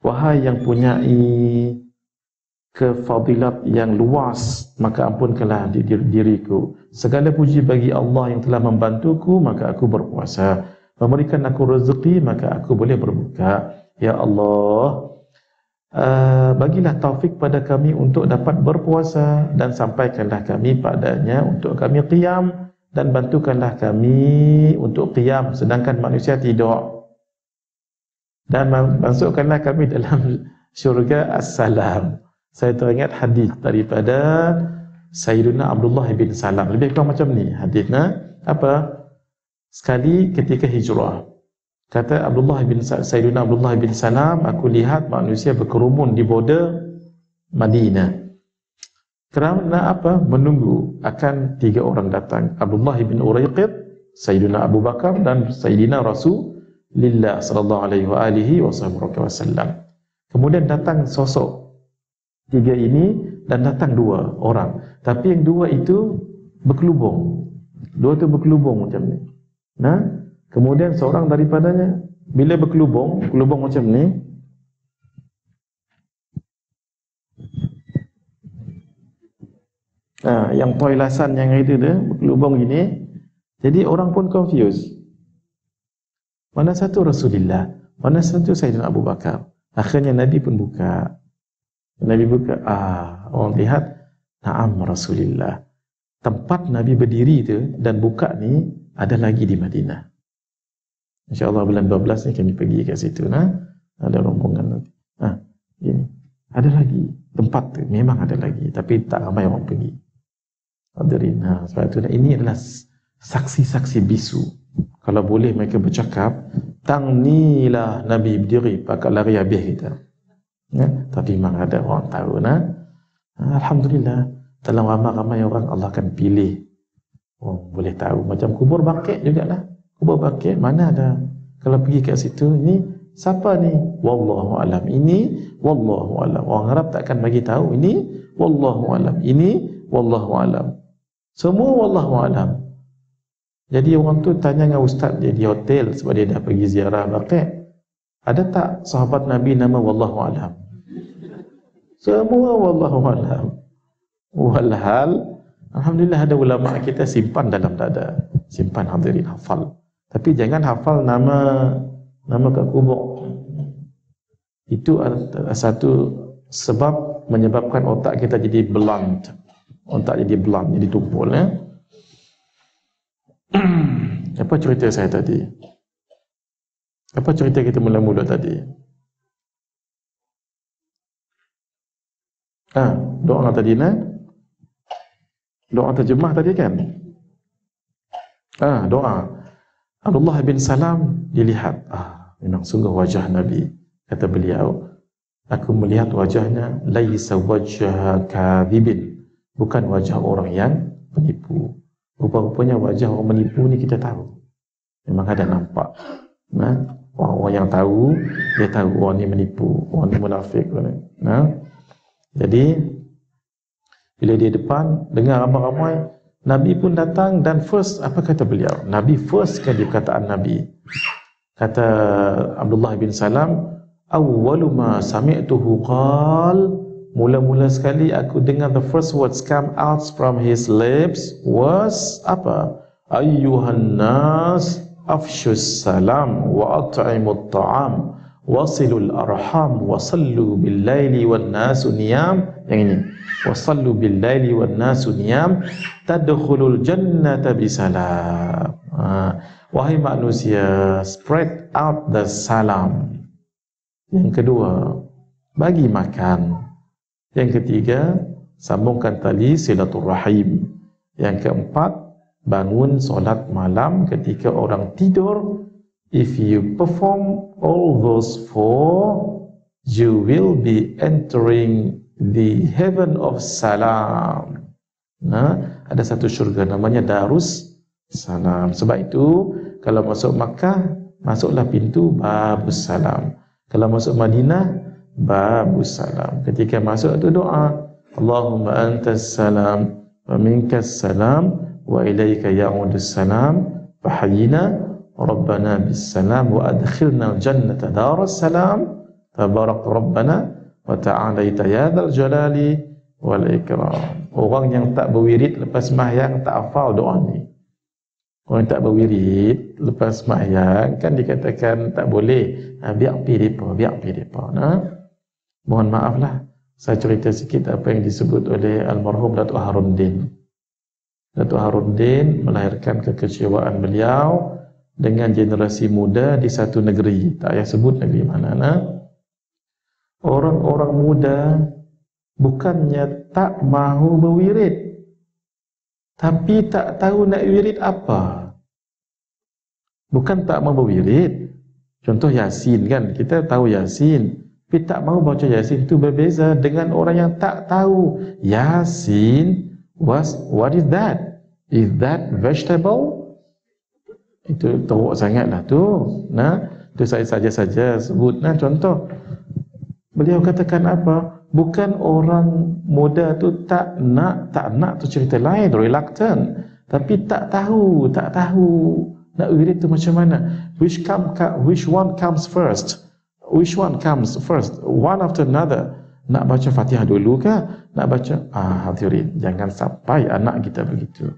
Wahai yang punyai kefadilat yang luas, maka ampunkanlah diriku. Segala puji bagi Allah yang telah membantuku, maka aku berpuasa. Memberikan aku rezeki, maka aku boleh berbuka. Ya Allah, bagilah taufik pada kami untuk dapat berpuasa, dan sampaikanlah kami padanya untuk kami qiyam, dan bantukanlah kami untuk qiyam sedangkan manusia tidak. Dan masukkanlah kami dalam syurga as-salam. Saya teringat hadis daripada Sayyidina Abdullah bin Salam. Lebih kurang macam ni hadisnya. Apa? Sekali ketika hijrah, kata Sayyidina Abdullah bin Salam, aku lihat manusia berkerumun di border Madinah. Kerana apa? Menunggu akan 3 orang datang. Abdullah bin Uraiqid, Sayyidina Abu Bakar, dan Sayyidina Rasulullah sallallahu alaihi wasallam. Kemudian datang sosok 3 ini, dan datang 2 orang. Tapi yang 2 itu berkelubung. 2 itu berkelubung macam ni. Kemudian seorang daripadanya bila berkelubung macam ni, yang toilasan yang itu dia berkelubung gini. Jadi orang pun confused. Mana satu Rasulullah, mana satu Sayyidina Abu Bakar. Akhirnya Nabi pun buka. Nabi buka, orang lihat, na'am Rasulullah. Tempat Nabi berdiri tu dan buka ni ada lagi di Madinah. InsyaAllah bulan 12 ni kami pergi kat situ. Ada rombongan nanti. Ini ada lagi. tempat tu memang ada lagi, tapi tak ramai orang pergi. Hadirin, sebab itu ini adalah saksi-saksi bisu. Kalau boleh mereka bercakap, tang ni lah Nabi berdiri, pakat lari habis kita. Ya? Tapi memang ada orang tahu. Alhamdulillah, dalam ramai-ramai orang Allah akan pilih. Oh, boleh tahu. Macam kubur Baqi' jugalah. Kubur Baqi' mana ada. Kalau pergi kat situ, ini siapa ni? Wallahu alam. Ini wallahu alam. Orang Arab takkan bagi tahu ini wallahu alam. Ini wallahu alam. Semua wallahu alam. Jadi orang tu tanya dengan ustaz dia di hotel sebab dia dah pergi ziarah Baqi'. Ada tak sahabat Nabi nama wallahu alam? Semua wallahu alam. Walhal alhamdulillah ada ulama kita simpan dalam dada. Simpan, hadirin, hafal. Tapi jangan hafal nama kat kubur. Itu satu sebab menyebabkan otak kita jadi blunt. Otak jadi blunt, jadi tumpul. Apa cerita saya tadi? Apa cerita kita mula-mula tadi? Doa tadi doa terjemah tadi kan? Doa Abdullah bin Salam dilihat, memang sungguh wajah Nabi. Kata beliau, aku melihat wajahnya laisa wajha kadhibin, bukan wajah orang yang penipu. Rupa-rupanya wajah orang menipu ni kita tahu. Memang ada nampak. Orang-orang yang tahu, dia tahu orang ni menipu, orang ni munafik. Jadi bila dia depan dengar ramai-ramai, Nabi pun datang dan first apa kata beliau? Nabi first kali perkataan Nabi. Kata Abdullah bin Salam, awwalu ma sami'tuhu qal, mula-mula sekali aku dengar the first words come out from his lips was apa? Ayyuhan nas afshus salam wa at'imut ta'am wasilul arham wasallu bil laili wan nasu niyam. Yang ini, wasallu bil laili wan nasu niyam tadkhulul jannata bisalam. Wahai manusia, spread out the salam. Yang kedua, bagi makan. Yang ketiga, sambungkan tali silaturrahim. Yang keempat, bangun solat malam ketika orang tidur. If you perform all those four, you will be entering the heaven of salam. Ada satu syurga namanya Darus Salam. Sebab itu kalau masuk Makkah, masuklah pintu Babus Salam. Kalau masuk Madinah, Babus Salam. Ketika masuk itu doa, Allahumma antas salam wa minkas salam wa ilaika ya'udus salam fahayyina rabbana bis salam wa adkhilna jannata Darus Salam tabarak rabbana wa ta'alaita ya dzal jalali wal ikram. Orang yang tak berwirid lepas sembahyang tak hafal doa ni. Orang tak berwirid lepas sembahyang kan dikatakan tak boleh. Biar pergi depa. Mohon maaflah saya cerita sikit apa yang disebut oleh almarhum Datuk Haruddin. Datuk Haruddin melahirkan kekecewaan beliau dengan generasi muda di satu negeri. Tak payah sebut negeri mana. Orang-orang muda bukannya tak mahu berwirid, tapi tak tahu nak wirid apa. Bukan tak mahu berwirid. Contoh Yasin kan, kita tahu Yasin, tapi tak mahu baca Yasin itu berbeza dengan orang yang tak tahu Yasin. What is that? Is that vegetable? Itu teruk sangatlah tu. Itu saya saja sebut. Contoh beliau katakan apa? Bukan orang muda tu tak nak tu cerita lain, reluctant, tapi tak tahu nak wirid tu macam mana. Which one comes first? Which one comes first? One after another. Nak baca Fatihah dulu ke? Nak baca hadirin, jangan sampai anak kita begitu.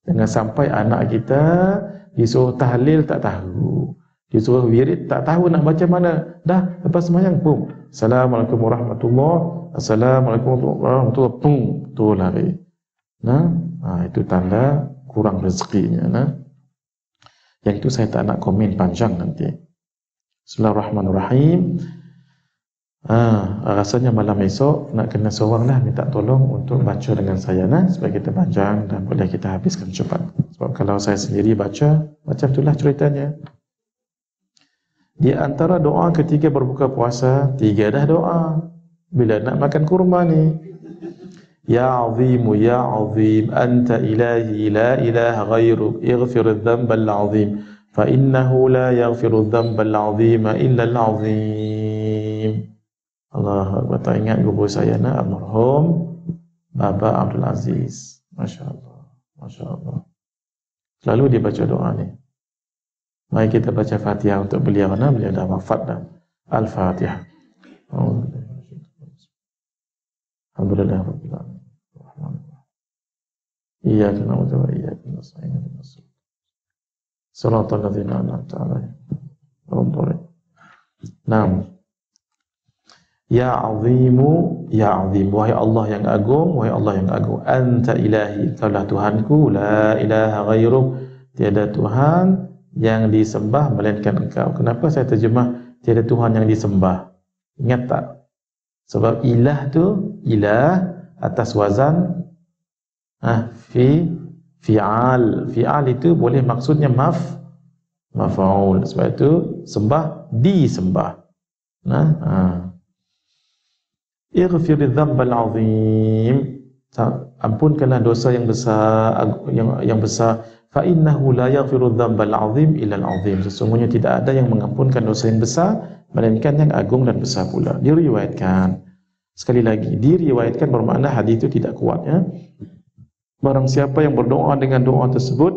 Jangan sampai anak kita disuruh tahlil tak tahu, disuruh wirid tak tahu nak baca mana. Dah lepas sembahyang pun Assalamualaikum warahmatullahi, Assalamualaikum warahmatullahi, pum, tu lari. Itu tanda kurang rezekinya. Yang itu saya tak nak komen panjang nanti. Bismillahirrahmanirrahim. Rasanya malam esok nak kena seorang lah minta tolong untuk baca dengan saya supaya kita panjang dan boleh kita habiskan cepat. Sebab kalau saya sendiri baca, macam itulah ceritanya. Di antara doa ketika berbuka puasa, 3 dah doa. Bila nak makan kurma ni, Ya Azimu Ya Azim, Anta ilahi la ilaha ghairuk, ighfir dhanbal azim, fa innahu la yaghfiru dhanbal azima illa al-azim. Allah Akbar. Tak ingat guru saya nak almarhum Baba Abdul Aziz. Masya Allah, Masya Allah. Selalu dia baca doa ni. Mari kita baca Fatihah untuk beliau, beliau dah wafat dah. Al-Fatihah. Alhamdulillah Rabbil Alamin. Iyyaka na'budu wa iyyaka nasta'in. Shiratal ladzina an'amta 'alaihim ghairil maghdubi. Naam. Ya Azimu, Ya Azim, wahai Allah yang agung, wahai Allah yang agung. Anta ilahi, kaulah Tuhanku, la ilaha ghairuk, tiada Tuhan yang disembah melainkan Engkau. Kenapa saya terjemah tiada Tuhan yang disembah? Ingat tak? Sebab ilah tu, ilah atas wazan fi'al. Fi'al itu boleh maksudnya maf'ul. Sebab itu sembah, disembah. Ighfir dzambal azim, ampunkanlah dosa yang besar, yang besar. Fa innahu la yaghfiru dzambal azim illa al azim. Sesungguhnya tidak ada yang mengampunkan dosa yang besar melainkan yang agung dan besar pula. Diriwayatkan. Sekali lagi, diriwayatkan bermakna hadis itu tidak kuat, ya. Barang siapa yang berdoa dengan doa tersebut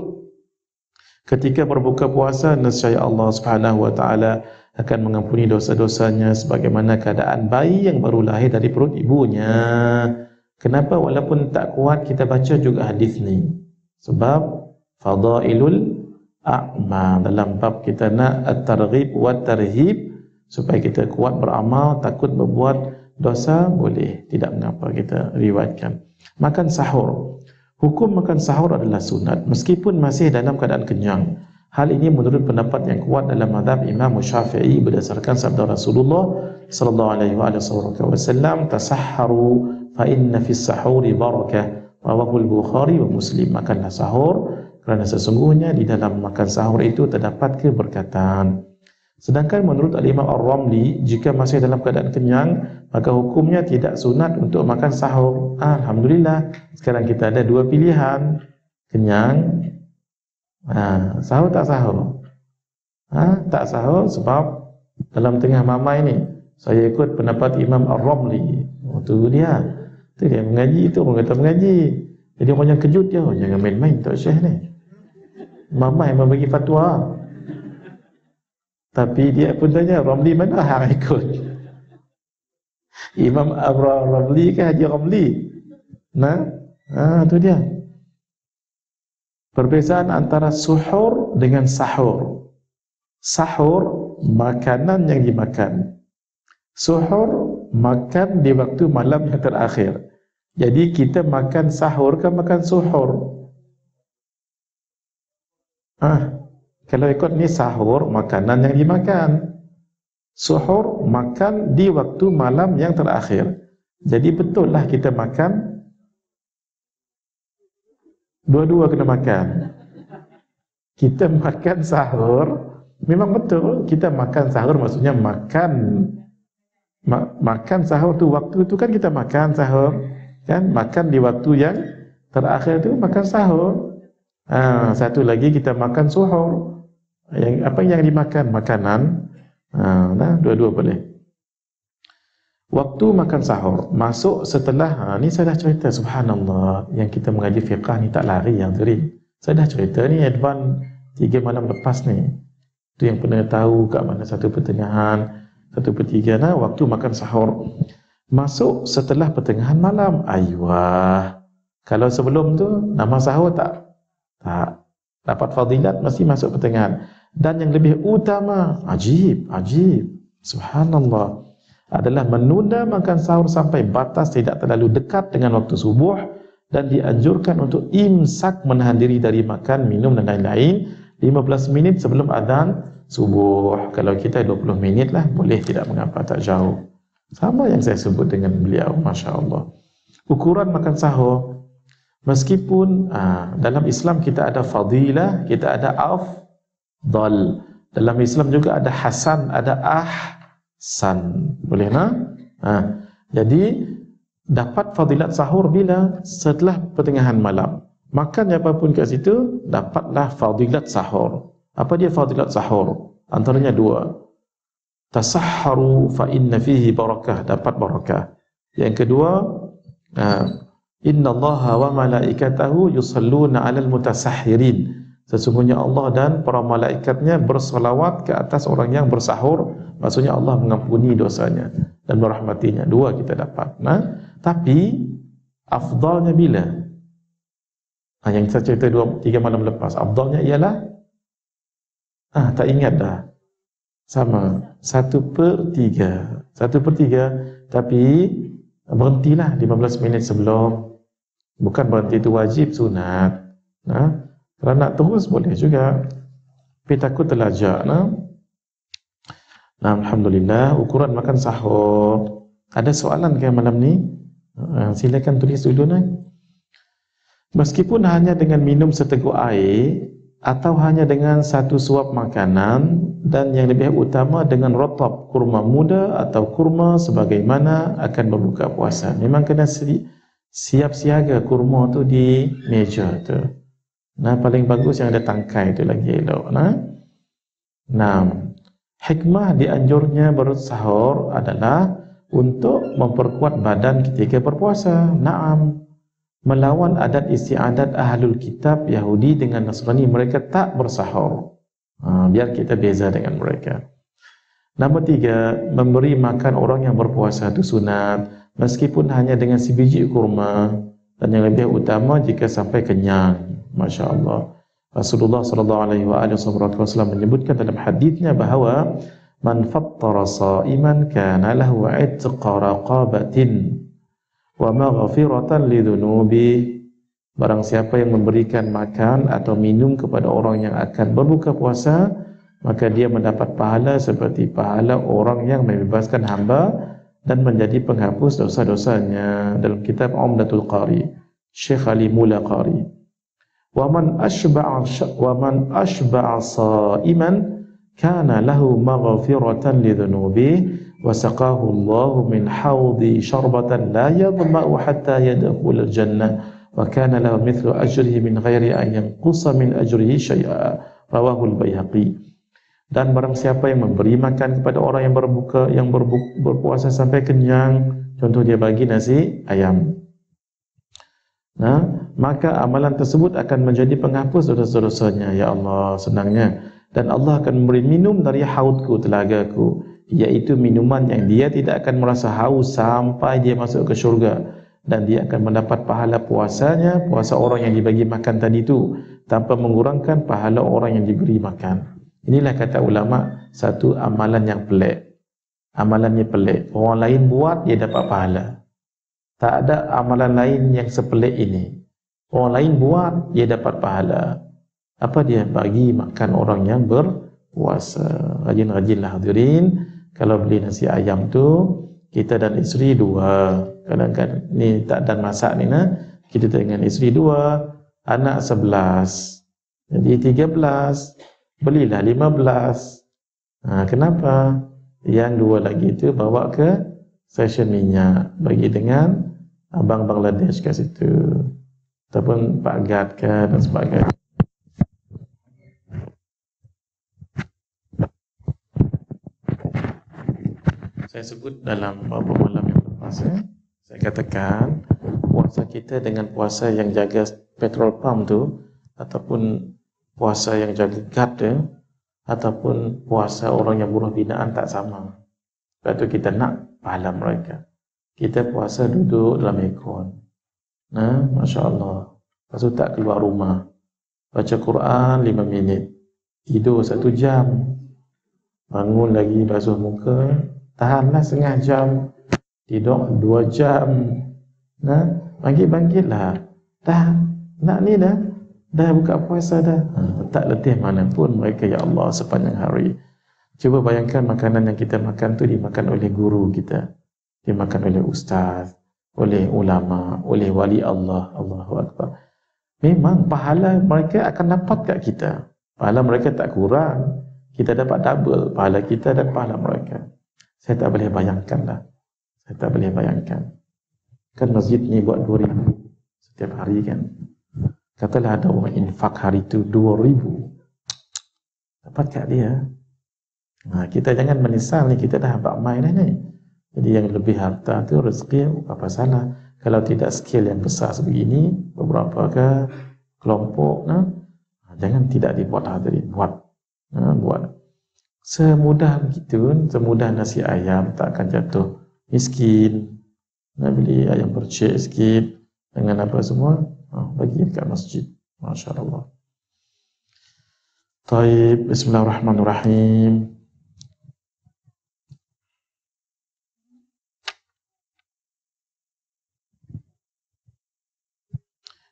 ketika berbuka puasa, nescaya Allah Subhanahu wa taala akan mengampuni dosa-dosanya sebagaimana keadaan bayi yang baru lahir dari perut ibunya. Kenapa walaupun tak kuat kita baca juga hadis ni? Sebab fadailul a'mal, dalam bab kita nak at-targhib wa tarhib, supaya kita kuat beramal, takut berbuat dosa, boleh, tidak mengapa kita riwayatkan. Makan sahur. Hukum makan sahur adalah sunat meskipun masih dalam keadaan kenyang. Hal ini menurut pendapat yang kuat dalam mazhab Imam Syafi'i berdasarkan sabda Rasulullah sallallahu alaihi wasallam, tasahharu fa inna fis sahuri barakah, rawahu al-Bukhari wa Muslim. Makanlah sahur kerana sesungguhnya di dalam makan sahur itu terdapat keberkatan. Sedangkan menurut Al-Imam Ar-Ramli, jika masih dalam keadaan kenyang, maka hukumnya tidak sunat untuk makan sahur. Alhamdulillah, sekarang kita ada 2 pilihan. Kenyang, sahur tak sahur? Tak sahur sebab dalam tengah mamai ni saya ikut pendapat Imam Ar-Ramli. Itu dia mengaji, itu orang kata mengaji. Jadi orang yang kejut dia, jangan main-main Tok Syekh ni. Mamai memang bagi fatwa. Tapi dia pun tanya, Ramli mana hang ikut? Imam Ar-Ramli ke Haji Ramli? Itu dia. Perbezaan antara suhur dengan sahur. Sahur, makanan yang dimakan. Suhur, makan di waktu malam yang terakhir. Jadi kita makan sahur ke makan suhur? Kalau ikut ni sahur, makanan yang dimakan. Suhur, makan di waktu malam yang terakhir. Jadi betul lah kita makan, dua-dua kena makan. Kita makan sahur, memang betul kita makan sahur, maksudnya makan sahur tu, waktu tu kan kita makan sahur, kan? Makan di waktu yang terakhir tu makan sahur. Satu lagi kita makan suhur. Apa yang dimakan? Makanan. Dua-dua boleh. Waktu makan sahur masuk setelah, ni saya dah cerita, subhanallah, yang kita mengaji fiqah ni tak lari yang tadi. Saya dah cerita ni advance 3 malam lepas ni. Itu yang pernah tahu kat mana 1/3, 1/3 waktu makan sahur. Masuk setelah pertengahan malam. Aiyah. Kalau sebelum tu nama sahur tak dapat fadilat, mesti masuk pertengahan. Dan yang lebih utama, ajib, subhanallah, adalah menunda makan sahur sampai batas tidak terlalu dekat dengan waktu subuh, dan dianjurkan untuk imsak, menahan diri dari makan, minum dan lain-lain 15 minit sebelum azan subuh. Kalau kita 20 minit lah, boleh, tidak mengapa, tak jauh. Sama yang saya sebut dengan beliau, Masya Allah. Ukuran makan sahur, meskipun dalam Islam kita ada fadilah, kita ada afdal. Dalam Islam juga ada hasan, ada ahsan. Boleh nak? Jadi dapat fadilat sahur bila setelah pertengahan malam. Makan apapun kat situ, dapatlah fadilat sahur. Apa dia fadilat sahur? Antaranya dua. Tasahharu fa inna fihi barakah, dapat barakah. Yang kedua, inna Allaha wa malaikatahu yusalluna 'alal mutasahhirin. Sesungguhnya Allah dan para malaikatnya bersolawat ke atas orang yang bersahur. Maksudnya Allah mengampuni dosanya dan merahmatinya. Dua kita dapat. Tapi afdalnya bila? Yang saya cerita 3 malam lepas. Afdalnya ialah tak ingat dah. Sama 1/3. 1/3, tapi berhentilah 15 minit sebelum. Bukan berhenti itu wajib, sunat. Kalau nak terus boleh juga, tapi takut terlajak. Alhamdulillah, ukuran makan sahur. Ada soalan ke malam ni? Silakan tulis dulu. Meskipun hanya dengan minum seteguk air, atau hanya dengan satu suap makanan, dan yang lebih utama dengan rotab, kurma muda atau kurma sebagaimana akan berbuka puasa. Memang kena siap siaga kurma tu di meja tu. Paling bagus yang ada tangkai tu lagi elok. Hikmah dianjurnya bersahur adalah untuk memperkuat badan ketika berpuasa. Melawan adat istiadat ahlul kitab Yahudi dengan Nasrani, mereka tak bersahur. Biar kita beza dengan mereka. Nombor 3, memberi makan orang yang berpuasa itu sunat, meskipun hanya dengan sebiji kurma, dan yang lebih utama jika sampai kenyang. Masya Allah. Rasulullah SAW menyebutkan dalam hadisnya bahawa man fattara sa'iman kana lahu 'itqa raqabatin wa maghfiratan lidzunubi. Barang siapa yang memberikan makan atau minum kepada orang yang akan berbuka puasa, maka dia mendapat pahala seperti pahala orang yang membebaskan hamba dan menjadi penghapus dosa-dosanya. Dalam kitab Umdatul Qari, Syekh Ali Mula Qari. Wa man ashba'a sa'iman kana lahu maghfiratan lidzunubi وَسَقَاهُ اللَّهُ مِنْ حَوْضِ شَرْبَةً لَا يَظْمَأُ حَتَّى يَدْخُلَ الْجَنَّةِ وَكَانَ لَهُ مِثْلُ أَجْرِهِ مِنْ غَيْرِ أَنْ يَنْقُصَ مِنْ أَجْرِهِ شَيْئًا. Rawahul Baihaqi. Dan barang siapa yang memberi makan kepada orang yang berpuasa sampai kenyang, contoh dia bagi nasi ayam, maka amalan tersebut akan menjadi penghapus dosa-dosanya. Ya Allah, senangnya. Dan Allah akan memberi minum dari haudku, telagaku, iaitu minuman yang dia tidak akan merasa haus sampai dia masuk ke syurga, dan dia akan mendapat pahala puasanya, puasa orang yang dibagi makan tadi itu, tanpa mengurangkan pahala orang yang diberi makan. Inilah kata ulama, satu amalan yang pelik. Amalannya pelik. Orang lain buat, dia dapat pahala. Tak ada amalan lain yang sepelik ini. Orang lain buat, dia dapat pahala. Apa dia? Bagi makan orang yang berpuasa. Rajin-rajinlah hadirin. Kalau beli nasi ayam tu, kita dan isteri 2. Kadang-kadang ni tak dan masak ni, kita dengan isteri 2, anak 11. Jadi 13. Belilah 15. Kenapa? Yang 2 lagi tu bawa ke stesen minyak, bagi dengan abang Bangladesh kat situ, ataupun Pak Gad ke dan sebagainya. Saya sebut dalam beberapa malam yang lepas, saya katakan puasa kita dengan puasa yang jaga petrol pump tu, ataupun puasa yang jaga guard ataupun puasa orang yang buruh binaan tak sama. Sebab tu kita nak pahala mereka. Kita puasa duduk dalam aircon, Masya Allah. Lepas tu tak keluar rumah, baca Quran 5 minit, tidur 1 jam, bangun lagi basuh muka, tahanlah setengah jam, tidur 2 jam, bangkit-bangkitlah. Dah nak ni dah buka puasa dah. Tak letih mana pun mereka, ya Allah, sepanjang hari. Cuba bayangkan makanan yang kita makan tu dimakan oleh guru kita. dimakan oleh ustaz, oleh ulama, oleh wali Allah. Allahu Akbar. Memang pahala mereka akan dapat kat kita. Pahala mereka tak kurang. Kita dapat double pahala kita dan pahala mereka. Saya tak boleh bayangkan lah. Saya tak boleh bayangkan. Kan masjid ni buat 2,000 setiap hari kan. Katalah ada orang infak hari tu 2,000. Dapat kat dia. Kita jangan menyesal ni, kita dah abang main dah ni. Jadi yang lebih harta tu rezeki, apa salah. Kalau tidak skill yang besar sebegini, beberapa ke kelompok, jangan tidak dibuat hadirin, buat. Semudah begitu, semudah nasi ayam, tak akan jatuh miskin. Beli ayam percik sikit dengan apa semua, bagi dekat masjid. Masya Allah. Taib, bismillahirrahmanirrahim.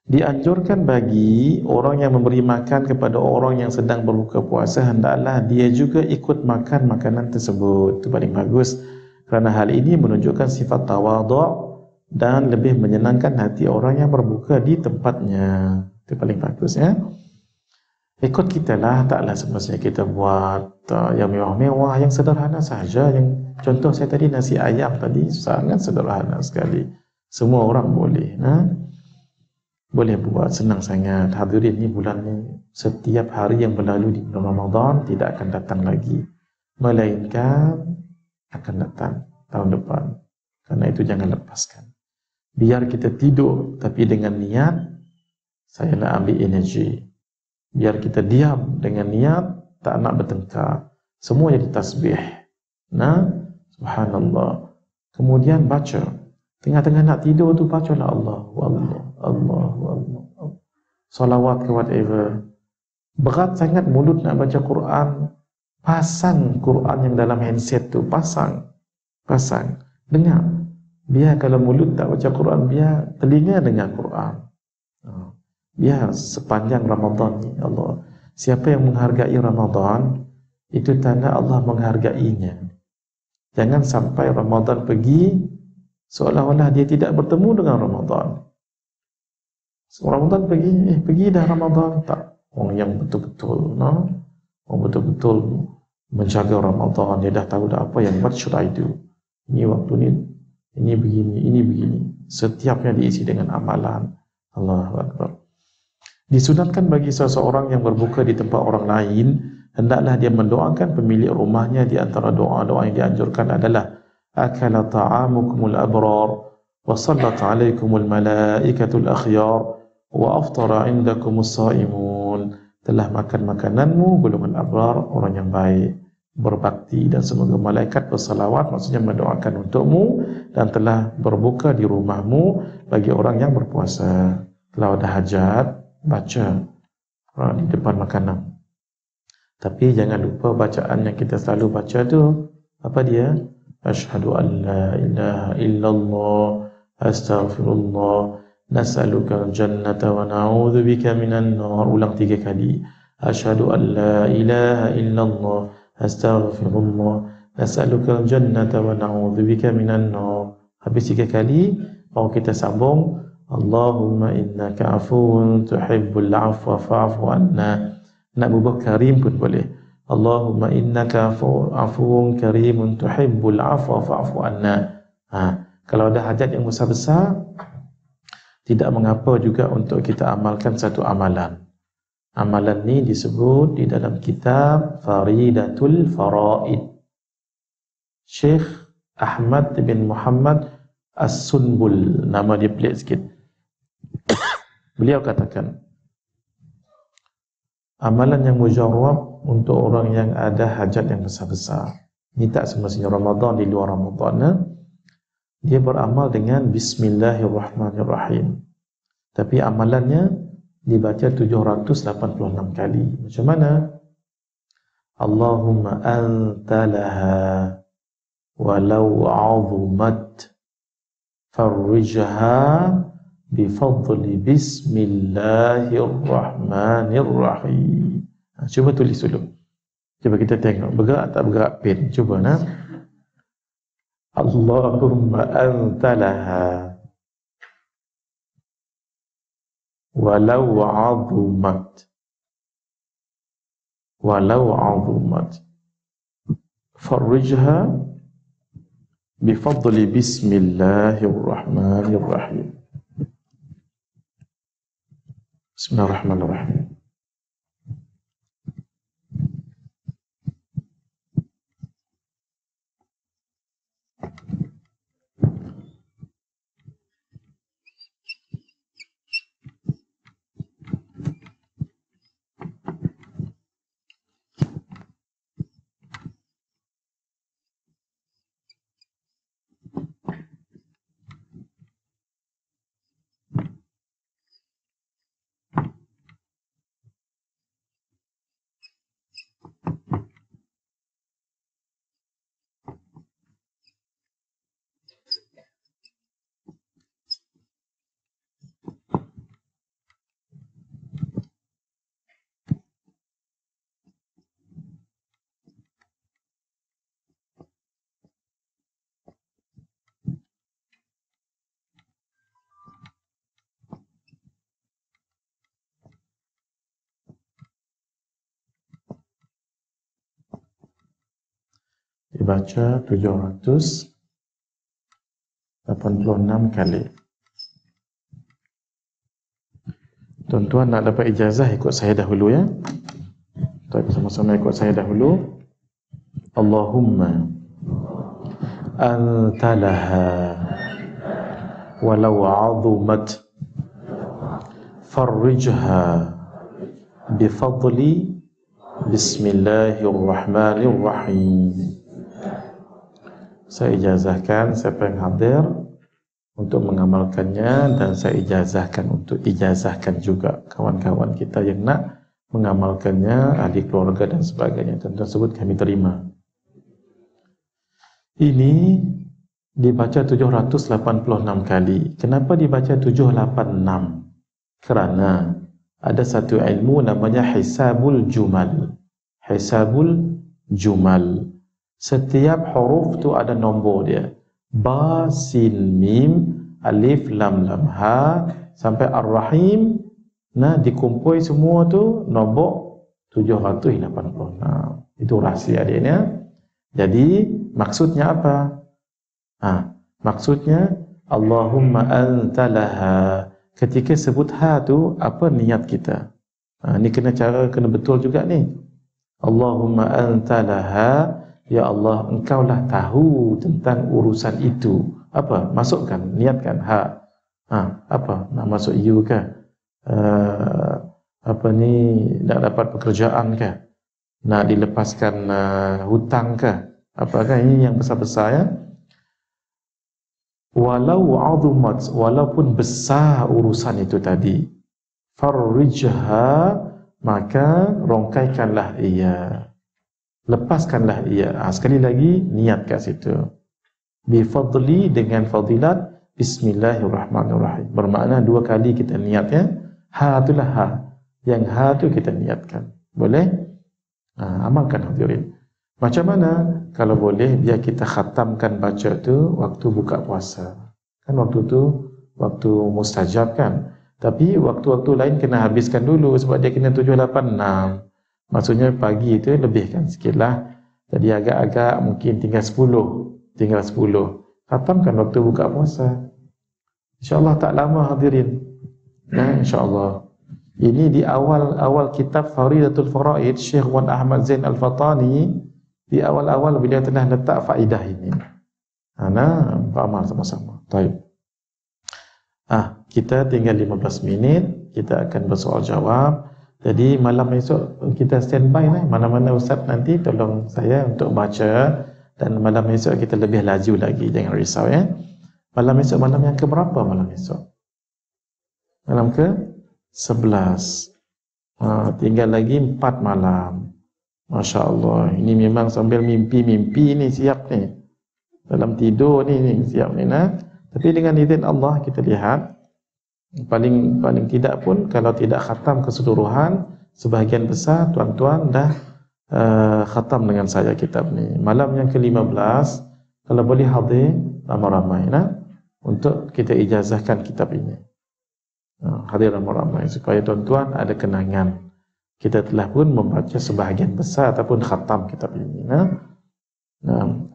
Dianjurkan bagi orang yang memberi makan kepada orang yang sedang berbuka puasa, hendaklah dia juga ikut makan makanan tersebut. Itu paling bagus, kerana hal ini menunjukkan sifat tawadhu' dan lebih menyenangkan hati orang yang berbuka di tempatnya. Itu paling bagus ya. Ikut kita lah, taklah semestinya kita buat yang mewah-mewah, yang sederhana sahaja. Yang contoh saya tadi, nasi ayam tadi sangat sederhana sekali. Semua orang boleh. Boleh buat, senang sangat. Hadirin, ni bulan ni, setiap hari yang berlalu di bulan Ramadan tidak akan datang lagi, melainkan akan datang tahun depan. Karena itu jangan lepaskan. Biar kita tidur tapi dengan niat, saya nak ambil energi. Biar kita diam dengan niat, tak nak bertengkar. Semua jadi tasbih. Subhanallah. Kemudian baca. Tengah-tengah nak tidur tu bacalah Allah, Allah, Allah, Allah. Salawat ke whatever. Berat sangat mulut nak baca Quran. Pasang Quran yang dalam handset tu, pasang. Dengar. Biar kalau mulut tak baca Quran, biar telinga dengar Quran. Biar sepanjang Ramadan ni, Allah. Siapa yang menghargai Ramadan, itu tanda Allah menghargainya. Jangan sampai Ramadan pergi seolah-olah dia tidak bertemu dengan Ramadan. Ramadan pergi dah Ramadan. Tak. Orang yang betul-betul, orang betul-betul menjaga Ramadan, dia dah tahu dah apa yang what should I do. Ini waktu ni, ini begini. Setiapnya diisi dengan amalan. Allahu Akbar. Disunatkan bagi seseorang yang berbuka di tempat orang lain, hendaklah dia mendoakan pemilik rumahnya. Di antara doa-doa yang dianjurkan adalah akala ta'amukumul abrar wa sallat alaikumul malaikatul akhyar wa aftara indakumus saimun. Telah makan makananmu golongan abrar, orang yang baik, berbakti, dan semoga malaikat bersalawat, maksudnya mendoakan untukmu, dan telah berbuka di rumahmu bagi orang yang berpuasa. Kalau ada hajat, baca di depan makanan. Tapi jangan lupa bacaan yang kita selalu baca tu, apa dia? Asyhadu an la ilaha illallah, astaghfirullah, nas'aluka al-jannata wa na'udzubika minan nar. Ulang 3 kali. Asyhadu an la ilaha illallah, astaghfirullah, nas'aluka al-jannata wa na'udzubika minan nar. Habis 3 kali, baru kita sambung Allahumma innaka afuwun tuhibbul afwa fa'fu anna. Nak berbuat karim pun boleh. Allahumma innaka afuwun karimun tuhibbul afwa fa'fu anna. Kalau ada hajat yang besar-besar, tidak mengapa juga untuk kita amalkan satu amalan. Amalan ni disebut di dalam kitab Faridatul Faraid. Syekh Ahmad bin Muhammad As-Sunbul, nama dia pelik sikit. Beliau katakan, amalan yang mujarrab untuk orang yang ada hajat yang besar-besar. Ini tak semestinya Ramadan, di luar Ramadan. Dia beramal dengan Bismillahirrahmanirrahim. Tapi amalannya dibaca 786 kali. Macam mana? Allahumma antalaha walau 'azumat farrijha bifadli Bismillahirrahmanirrahim. Cuba tulis dulu. Cuba kita tengok bergerak tak bergerak pen. Cuba Allahumma anta laha walau azumat, walau azumat farrijha bifadli bismillahirrahmanirrahim. Bismillahirrahmanirrahim. Dibaca 786 kali. Tuan-tuan nak dapat ijazah ikut saya dahulu ya. Kita sama-sama ikut saya dahulu. Allahumma anta laha walau azumat farrijha bifadli bismillahirrahmanirrahim. Saya ijazahkan siapa yang hadir untuk mengamalkannya, dan saya ijazahkan untuk ijazahkan juga kawan-kawan kita yang nak mengamalkannya, ahli keluarga dan sebagainya. Tentu tersebut kami terima. Ini dibaca 786 kali. Kenapa dibaca 786? Kerana ada satu ilmu namanya hisabul jumal. Hisabul jumal. Setiap huruf tu ada nombor dia. Ba, sin, mim, alif, lam, lam, ha sampai ar-rahim. Nah, dikumpul semua tu nombor 786. Itu rahsia dia ni. Jadi maksudnya apa? Maksudnya Allahumma anta laha. Ketika sebut ha tu, apa niat kita? Ni kena betul juga ni. Allahumma anta laha, ya Allah, engkaulah tahu tentang urusan itu. Apa? Masukkan, niatkan ha. Apa? Nak masuk you ke? Apa ni, nak dapat pekerjaan ke? Nak dilepaskan hutang ke? Apakah ini yang besar-besar ya? Walau azumat, walaupun besar urusan itu tadi, farrijha, maka rongkaikanlah ia, lepaskanlah ia. Sekali lagi niat kat situ. Bifadli, dengan fadilat bismillahirrahmanirrahim. Bermakna dua kali kita niat ya. Ha itulah ha. Yang ha tu kita niatkan. Boleh? Amalkan hadirin. Macam mana? Kalau boleh, biar kita khatamkan baca tu waktu buka puasa. Kan waktu tu waktu mustajab kan. Tapi waktu-waktu lain kena habiskan dulu sebab dia kena 786. Maksudnya pagi tu lebihkan sikit lah. Jadi agak-agak mungkin tinggal 10. Khatamkan waktu buka puasa. InsyaAllah tak lama hadirin. InsyaAllah. Ini di awal kitab Faridatul Faraid, Syekh Wan Ahmad Zain Al-Fatani. Di awal-awal beliau telah letak faedah ini. Nah, beramal sama-sama. Baik. Kita tinggal 15 minit. Kita akan bersoal jawab. Jadi malam esok kita standby lah. Mana-mana Ustaz nanti tolong saya untuk baca. Dan malam esok kita lebih laju lagi. Jangan risau ya. Malam esok, malam yang ke berapa malam esok? Malam ke 11. Tinggal lagi 4 malam. Masya Allah, ini memang sambil mimpi-mimpi ni siap ni. Dalam tidur ni siap ni nah. Tapi dengan izin Allah kita lihat, paling tidak pun kalau tidak khatam keseluruhan, sebahagian besar tuan-tuan dah khatam dengan saya kitab ni. Malam yang ke-15 Kalau boleh hadir ramai-ramai untuk kita ijazahkan kitab ini. Hadir ramai-ramai supaya tuan-tuan ada kenangan. Kita telah pun membaca sebahagian besar ataupun khatam kitab ini.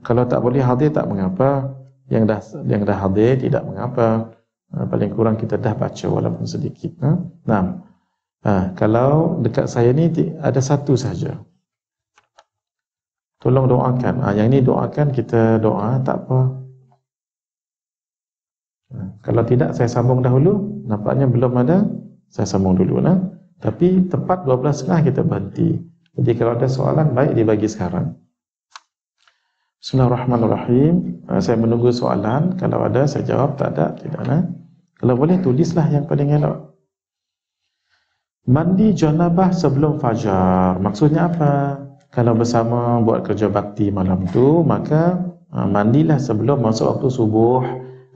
Kalau tak boleh hadir tak mengapa. Yang dah hadir tidak mengapa. Paling kurang kita dah baca walaupun sedikit. Kalau dekat saya ni ada satu saja. Tolong doakan. Yang ini doakan, kita doa, tak apa. Kalau tidak, saya sambung dahulu. Nampaknya belum ada, saya sambung dulu. Tapi tepat 12.30 kita berhenti. Jadi kalau ada soalan, baik dibagi sekarang. Bismillahirrahmanirrahim. Saya menunggu soalan. Kalau ada, saya jawab. Tak ada, tidak. Kalau boleh, tulislah yang paling elok. Mandi janabah sebelum fajar. Maksudnya apa? Kalau bersama buat kerja bakti malam tu, maka mandilah sebelum masuk waktu subuh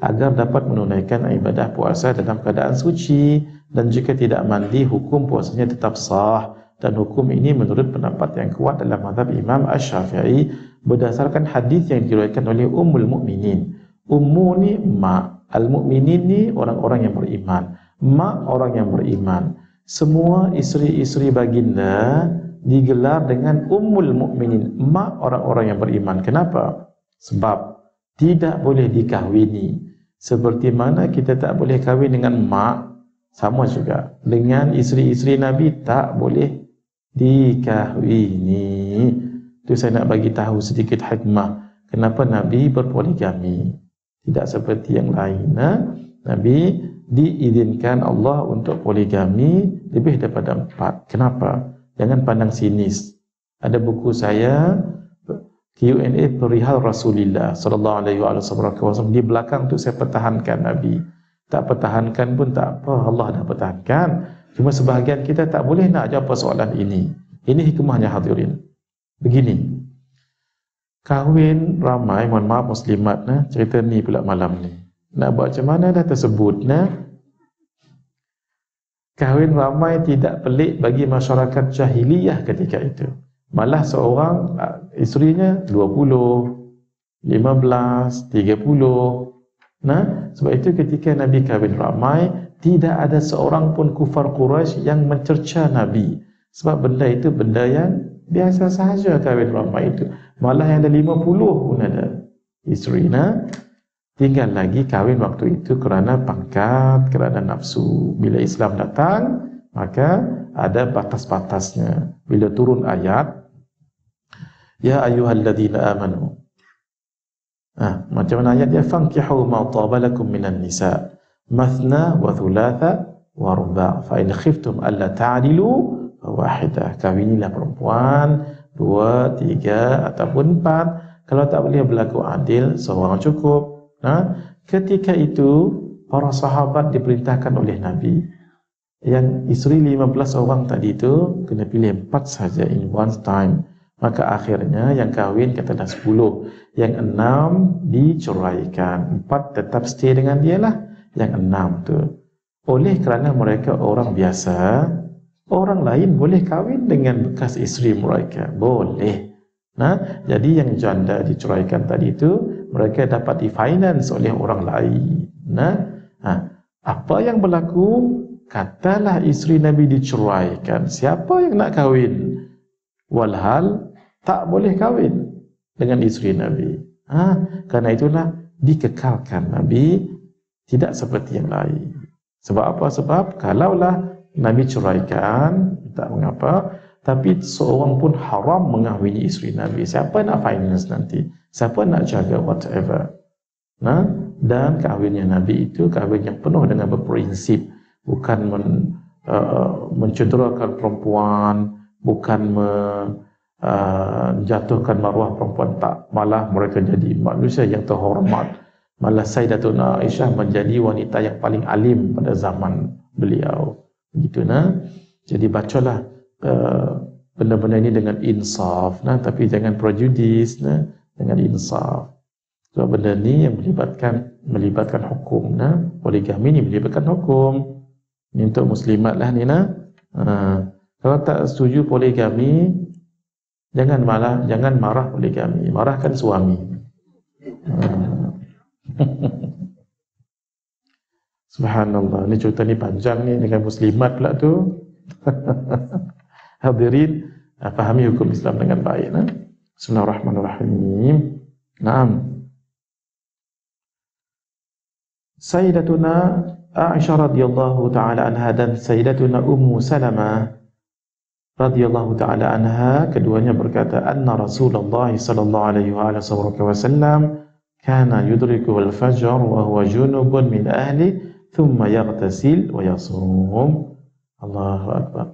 agar dapat menunaikan ibadah puasa dalam keadaan suci. Dan jika tidak mandi, hukum puasanya tetap sah. Dan hukum ini menurut pendapat yang kuat dalam mazhab Imam Asy-Syafi'i berdasarkan hadis yang diriwayatkan oleh Ummul Mukminin. Ummu ni mak, al-mukminin ni orang-orang yang beriman, mak orang yang beriman. Semua isteri-isteri baginda digelar dengan Ummul Mukminin, mak orang-orang yang beriman. Kenapa? Sebab tidak boleh dikahwini. Seperti mana kita tak boleh kahwin dengan mak, sama juga dengan isteri-isteri Nabi tak boleh dikahwini. Itu saya nak bagi tahu sedikit hikmah kenapa Nabi berpoligami. Tidak seperti yang lain. Nabi diizinkan Allah untuk poligami lebih daripada 4. Kenapa? Jangan pandang sinis. Ada buku saya Q&A perihal Rasulullah sallallahu alaihi wasallam. Di belakang tu saya pertahankan Nabi. Tak pertahankan pun tak apa, Allah dah pertahankan. Cuma sebahagian kita tak boleh nak jawab persoalan ini. Ini hikmahnya hadirin. Begini. Kahwin ramai, mohon maaf muslimat, cerita ni pula malam ni. Nak buat macam mana dah tersebut. Kahwin ramai tidak pelik bagi masyarakat jahiliyah ketika itu. Malah seorang isterinya 20, 15, 30. Sebab itu ketika Nabi kahwin ramai, tidak ada seorang pun kufar Quraisy yang mencerca Nabi. Sebab benda itu benda yang biasa sahaja kahwin ramai itu. Malah yang ada 50 pun ada isteri. Tinggal lagi kahwin waktu itu kerana pangkat, kerana nafsu. Bila Islam datang, maka ada batas-batasnya. Bila turun ayat, ya ayyuhalladzina amanu. Macam mana ayatnya? Fankihu ma taba lakum minan nisa mathna wa thulatha wa ruba' fa in khiftum alla ta'dilu fawahidah. Kahwinilah perempuan 2, 3 ataupun 4. Kalau tak boleh berlaku adil, seorang cukup. Ketika itu para sahabat diperintahkan oleh Nabi, yang isteri 15 orang tadi itu kena pilih 4 saja in one time. Maka akhirnya yang kahwin katalah 10, yang 6 diceraikan, 4 tetap stay dengan dia lah. Yang 6 tu oleh kerana mereka orang biasa, orang lain boleh kahwin dengan bekas isteri mereka, boleh. Jadi yang janda diceraikan tadi itu mereka dapat di-finance oleh orang lain. Apa yang berlaku? Katalah isteri Nabi diceraikan, siapa yang nak kahwin? Walhal tak boleh kahwin dengan isteri Nabi. Kerana itulah dikekalkan Nabi, tidak seperti yang lain. Sebab apa? Sebab kalaulah Nabi ceraikan, tak mengapa, tapi seorang pun haram mengahwini isteri Nabi. Siapa nak finance nanti? Siapa nak jaga whatever? Dan kahwinnya Nabi itu kahwin yang penuh dengan berprinsip, bukan mencederakan perempuan, bukan menjatuhkan maruah perempuan, tak. Malah mereka jadi manusia yang terhormat. Malah Sayyidatuna Aisyah menjadi wanita yang paling alim pada zaman beliau. Begitu. Jadi bacalah benda-benda ini dengan insaf, tapi jangan prejudis, dengan insaf. Sebab benda ni yang melibatkan hukum. Poligami ni melibatkan hukum. Ini untuk muslimat lah ni. Kalau tak setuju poligami, jangan marah poligami, marahkan suami. Subhanallah, ni cerita ni panjang ni dengan muslimat pula tu. Hadirin, fahami hukum Islam dengan baik. Bismillahirrahmanirrahim. Naam. Sayyidatuna Aisyah radhiyallahu taala anha dan Sayyidatuna Ummu Salamah radhiyallahu taala anha, keduanya berkata, anna Rasulullah sallallahu alaihi wasallam kana yudriku al-fajr wa huwa junubun min ahli thumma yaghtasil wa yasum. Allahu akbar.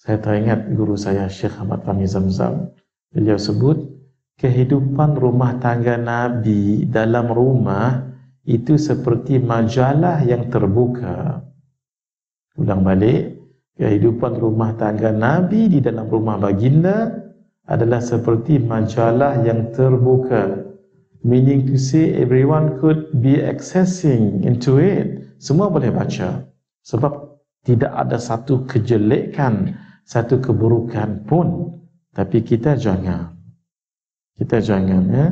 Saya teringat guru saya Syekh Ahmad Fahmi Zamzam. Beliau sebut kehidupan rumah tangga Nabi dalam rumah itu seperti majalah yang terbuka. Ulang balik, kehidupan rumah tangga Nabi di dalam rumah baginda adalah seperti majalah yang terbuka. Meaning to say everyone could be accessing into it. Semua boleh baca. Sebab tidak ada satu kejelekan, satu keburukan pun. Tapi kita jangan. Kita jangan, ya.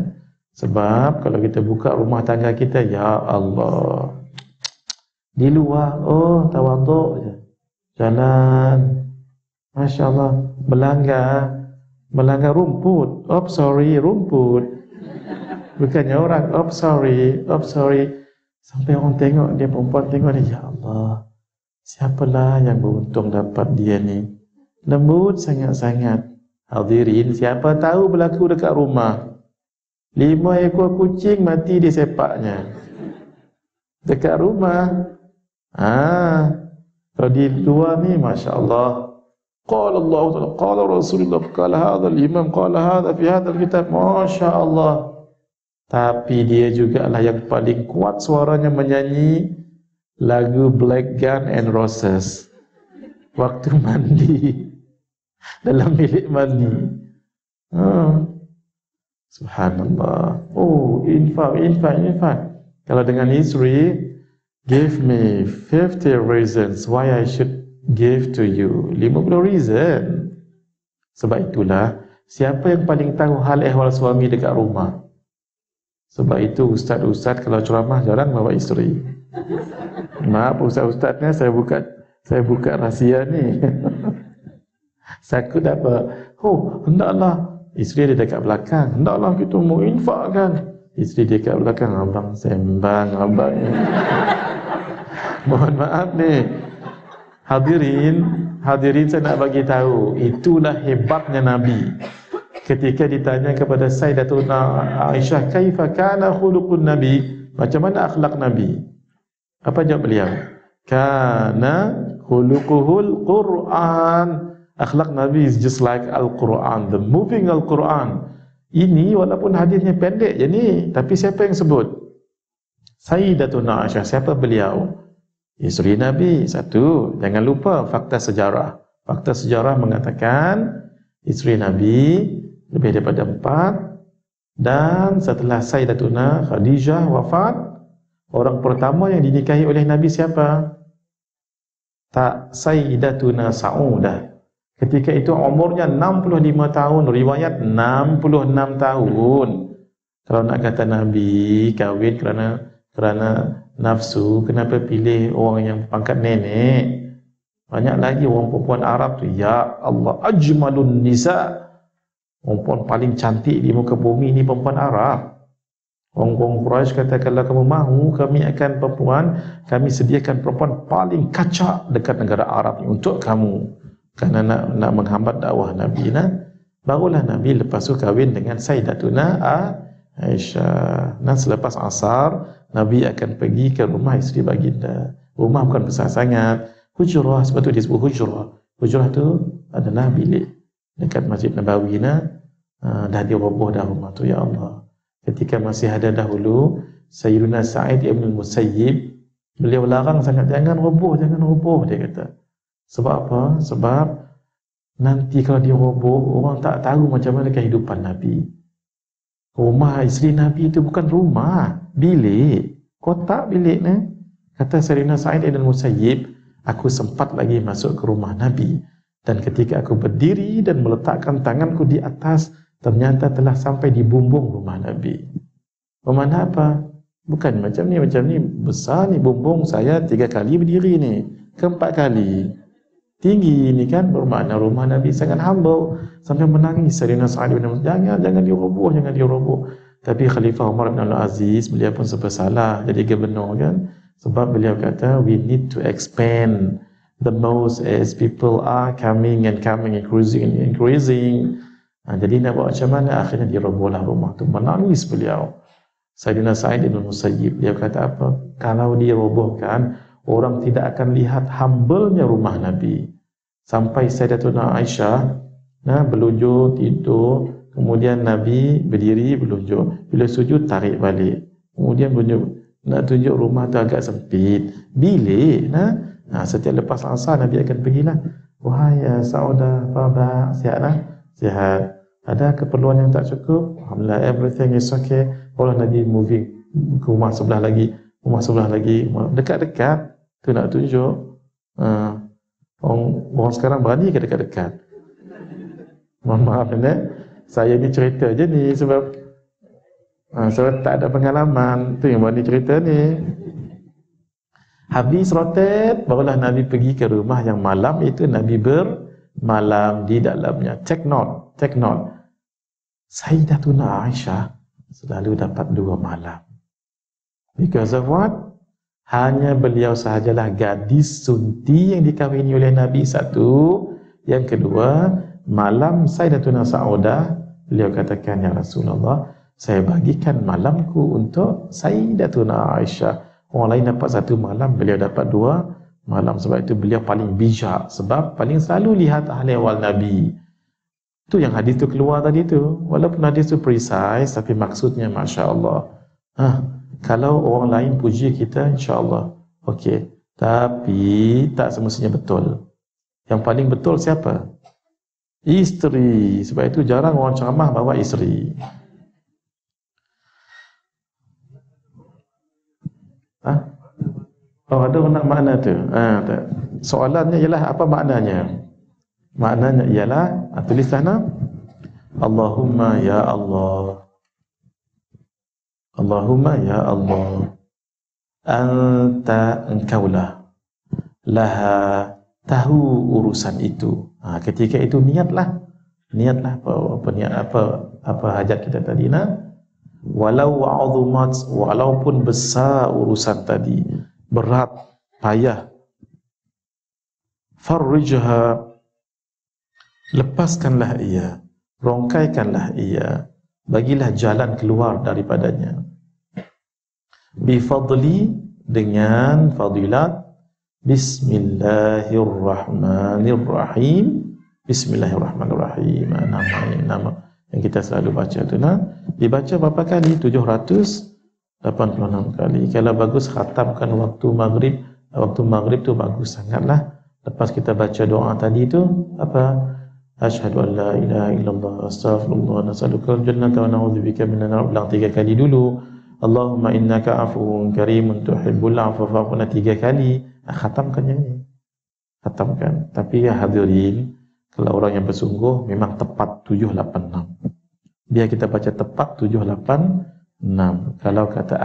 Sebab kalau kita buka rumah tangga kita, ya Allah, di luar, oh tawaduk je, jalan, Masya Allah, melanggar rumput, oh sorry, rumput, bukannya orang, oh sorry, sampai orang tengok, dia perempuan tengok dia, ya Allah, siapalah yang beruntung dapat dia ni, lembut sangat-sangat. Hadirin, siapa tahu berlaku dekat rumah, 5 ekor kucing mati di sepaknya dekat rumah. Kalau di luar ni, Masya Allah, qala Allah Ta'ala, qala Rasulullah, qala hadha al-imam, qala hadha fi hadha al-kitab, Masya Allah. Tapi dia juga lah yang paling kuat suaranya menyanyi lagu Black Gun and Roses waktu mandi, dalam bilik mandi. Subhanallah. Oh, infak. Kalau dengan isteri, give me 50 reasons why I should give to you. 50 reason. Sebab itulah, siapa yang paling tahu hal ehwal suami dekat rumah? Sebab itu ustaz-ustaz kalau ceramah jarang bawa isteri. Maaf ustaz-ustaznya, saya buka rahsia ni. Sakut apa? Oh, hendaklah isteri dia dekat belakang, hendaklah kita mau infakkan. Isteri dia dekat belakang, abang sembang abang ni. Mohon maaf ni. Hadirin saya nak bagi tahu, itulah hebatnya Nabi. Ketika ditanya kepada Sayyidatuna Aisyah, kaifa kana khuluqun Nabi? Macam mana akhlak Nabi? Apa jawab beliau? Kana khuluquhul Quran. Akhlak Nabi is just like Al-Quran, the moving Al-Quran. Ini walaupun hadisnya pendek je ni, tapi siapa yang sebut? Sayyidatuna Aisyah. Siapa beliau? Isteri Nabi. Satu, jangan lupa fakta sejarah. Fakta sejarah mengatakan isteri Nabi lebih daripada 4, dan setelah Sayyidatuna Khadijah wafat, orang pertama yang dinikahi oleh Nabi siapa? Tak, Sayyidatuna Saudah. Ketika itu umurnya 65 tahun, riwayat 66 tahun. Kalau nak kata Nabi kahwin kerana nafsu, kenapa pilih orang yang pangkat nenek? Banyak lagi orang perempuan Arab tu, ya Allah, ajmalun nisa. Perempuan paling cantik di muka bumi ni perempuan Arab. Orang-orang Quraisy kata, kalau kamu mahu, kami akan kami sediakan perempuan paling kacak dekat negara Arab ni untuk kamu. Kerana nak menghambat dakwah Nabi. Barulah Nabi lepas tu kahwin dengan Sayyidatuna Aisyah. Dan selepas asar, Nabi akan pergi ke rumah isteri baginda. Rumah bukan besar sangat, hujrah, sebab tu disebut hujrah. Hujrah tu adalah bilik dekat Masjid Nabawi. Dah diroboh dah rumah tu, ya Allah. Ketika masih ada dahulu, Sayyidina Sa'id ibn al-Musayyib, beliau larang sangat, jangan roboh, dia kata. Sebab apa? Sebab nanti kalau dia roboh, orang tak tahu macam mana kehidupan Nabi. Rumah isteri Nabi itu bukan rumah, bilik, kotak bilik ni. Kata Sayyidina Sa'id ibn al-Musayyib, aku sempat lagi masuk ke rumah Nabi, dan ketika aku berdiri dan meletakkan tanganku di atas, ternyata telah sampai di bumbung rumah Nabi. Pemanah apa? Bukan macam ni besar ni, bumbung saya 3 kali berdiri ni, ke-4 kali tinggi ni kan, bermakna rumah Nabi sangat humble sampai menangis Sayyidina Sa'ad bin Mu'adh, jangan diroboh. Tapi Khalifah Umar bin Abdul Aziz, beliau pun serba salah jadi gubernur kan, sebab beliau kata we need to expand the most as people are coming, increasing. Jadi nak buat macam mana? Akhirnya dirobohlah rumah tu, menangis beliau. Sayyidina Sa'id bin Musayyib, dia kata apa? Kalau dirobohkan, orang tidak akan lihat humble-nya rumah Nabi. Sampai Sayyidatuna Aisyah berlunjur tidur, kemudian Nabi berdiri berlunjur, bila sujud tarik balik, kemudian berlunjur, nak tunjuk rumah tu agak sempit, bilik setiap lepas asar Nabi akan pergilah, wahai Saudah, apa sihatlah? Sihat. Ada keperluan yang tak cukup? Alhamdulillah, everything is okay. Allah Nabi moving ke rumah sebelah lagi, dekat-dekat tu nak tunjuk. Orang sekarang berani ke dekat-dekat? Mohon maaf saya ni cerita je ni sebab tak ada pengalaman. Tu yang berani cerita ni. Habis rotet, barulah Nabi pergi ke rumah yang malam itu, Nabi bermalam di dalamnya. Take note. Sayyidatuna Aisyah selalu dapat 2 malam. Because of what? Hanya beliau sahajalah gadis sunti yang dikahwini oleh Nabi, satu. Yang kedua, malam Sayyidatuna Saudah, beliau katakan, ya Rasulullah, saya bagikan malamku untuk Sayyidatuna Aisyah. Orang lain dapat 1 malam, beliau dapat 2 malam. Sebab itu beliau paling bijak, sebab paling selalu lihat ahli awal Nabi. Itu yang hadis tu keluar tadi tu. Walaupun hadis tu precise, tapi maksudnya Masya Allah. Kalau orang lain puji kita, insya Allah okey. Tapi tak semestinya betul. Yang paling betul siapa? Isteri. Sebab itu jarang orang ceramah bawa isteri. Oh, ada makna tu. Soalannya ialah apa maknanya? Maknanya ialah, tulis sana, Allahumma ya Allah, Allahumma ya Allah, anta, engkaulah, laha, tahu urusan itu. Ketika itu niatlah apa hajat kita tadi walau wa'adhumat, walaupun besar urusan tadi, berat, payah, farrijha, lepaskanlah ia, rongkaikanlah ia, bagilah jalan keluar daripadanya. Bifadli, dengan fadilat, Bismillahirrahmanirrahim. Bismillahirrahmanirrahim, nama yang kita selalu baca tu dibaca berapa kali? 786 kali. Kalau bagus khatamkan waktu maghrib tu bagus sangatlah. Lepas kita baca doa tadi tu apa? Asyhadu an la ilaha illallah, astaghfirullah, nas'alukal jannata wa na'udzubika minan nar, ulang 3 kali dulu. Allahumma innaka afuwun karimun tuhibbul 'afwa fa'fu 3 kali. Khatamkan yang ni. Khatamkan. Tapi ya hadirin, kalau orang yang bersungguh memang tepat 786. Biar kita baca tepat 786. Kalau kata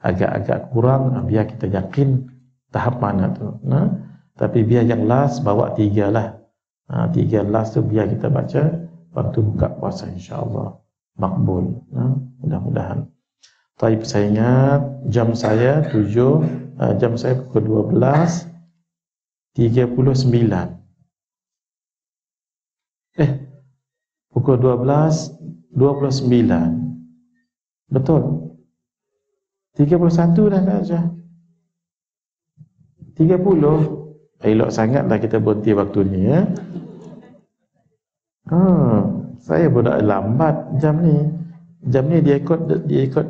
agak-agak kurang, biar kita yakin tahap mana tu. Tapi biar yang last bawa 3 lah. 3 last tu biar kita baca waktu buka puasa, insya-Allah makbul. Mudah-mudahan. Taib, saya ingat jam saya pukul 12:39. Pukul 12:29. Betul. 31 dah saja. 30. Elok sangatlah kita berhenti waktu ni ya. Saya budak lambat jam ni. Jam ni dia ikut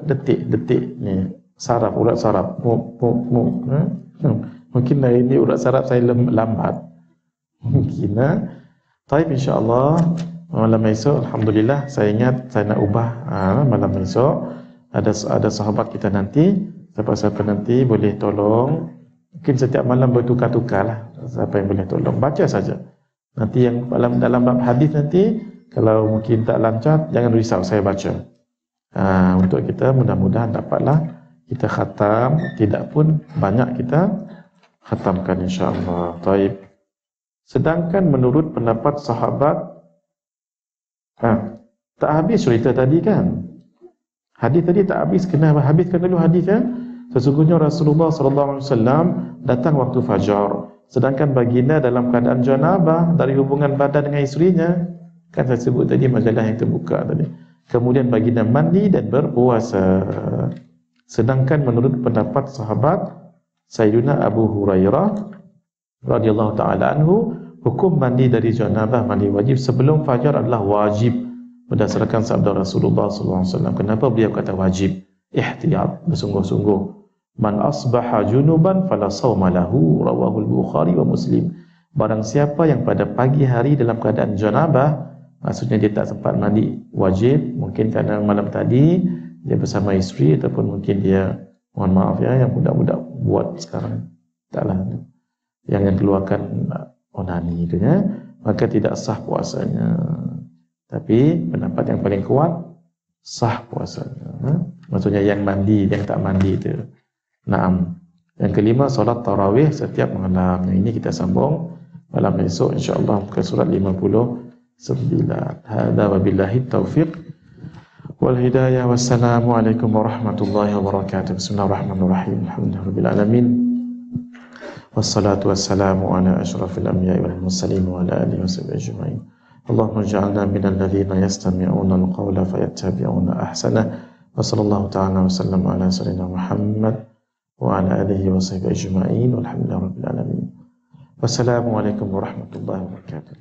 detik ni. Saraf, urat saraf. Mungkin hari ni urat saraf saya lambat. Mungkin Taib, insya-Allah malam esok alhamdulillah, saya ingat saya nak ubah malam esok. Ada sahabat kita nanti, siapa-siapa nanti boleh tolong. Mungkin setiap malam bertukar-tukar lah. Siapa yang boleh tolong, baca saja. Nanti yang dalam bab hadis nanti, kalau mungkin tak lancar, jangan risau, saya baca. Untuk kita mudah-mudahan dapatlah kita khatam, tidak pun banyak kita khatamkan insya-Allah. Taib. Sedangkan menurut pendapat sahabat, tak habis cerita tadi kan? Hadis tadi tak habis, kena habiskan dulu hadis kan? Sesungguhnya Rasulullah SAW datang waktu fajar, sedangkan baginda dalam keadaan janabah dari hubungan badan dengan isterinya. Kan saya sebut tadi majalah yang terbuka tadi. Kemudian baginda mandi dan berpuasa. Sedangkan menurut pendapat sahabat Sayyidina Abu Hurairah radhiyallahu taala anhu, hukum mandi dari janabah, mandi wajib sebelum fajar adalah wajib berdasarkan sabda Rasulullah SAW. Kenapa beliau kata wajib? Ihtiyat, bersungguh-sungguh. Man asbaha junuban fala sawma lahu, rawahul Bukhari wa Muslim. Barang siapa yang pada pagi hari dalam keadaan janabah, maksudnya dia tak sempat mandi wajib, mungkin kerana malam tadi dia bersama isteri, ataupun mungkin dia, mohon maaf ya, yang budak-budak buat sekarang, taklah yang keluarkan onani itu ya, maka tidak sah puasanya. Tapi pendapat yang paling kuat, sah puasanya. Maksudnya yang mandi, yang tak mandi itu. Naam. Yang kelima, solat tarawih setiap malam. Yang ini kita sambung malam esok insya-Allah ke surat 59. Hadza wabillahi taufiq wal hidayah. Wassalamualaikum warahmatullahi wabarakatuh. Bismillahirrahmanirrahim. Alhamdulillahirabbil alamin. Wassalatu wassalamu ala asyrafil anbiya'i wal mursalin wa ala alihi washabbihi ajma'in. Allahumma ij'alna minal ladzina yastami'una al-qawla fayattabi'una ahsanah. Wa sallallahu ta'ala wa sallam ala sayyidina Muhammad wa ala alihi washabbihi ajma'in. Walhamdulillahirabbil alamin. Wassalamualaikum warahmatullahi wabarakatuh.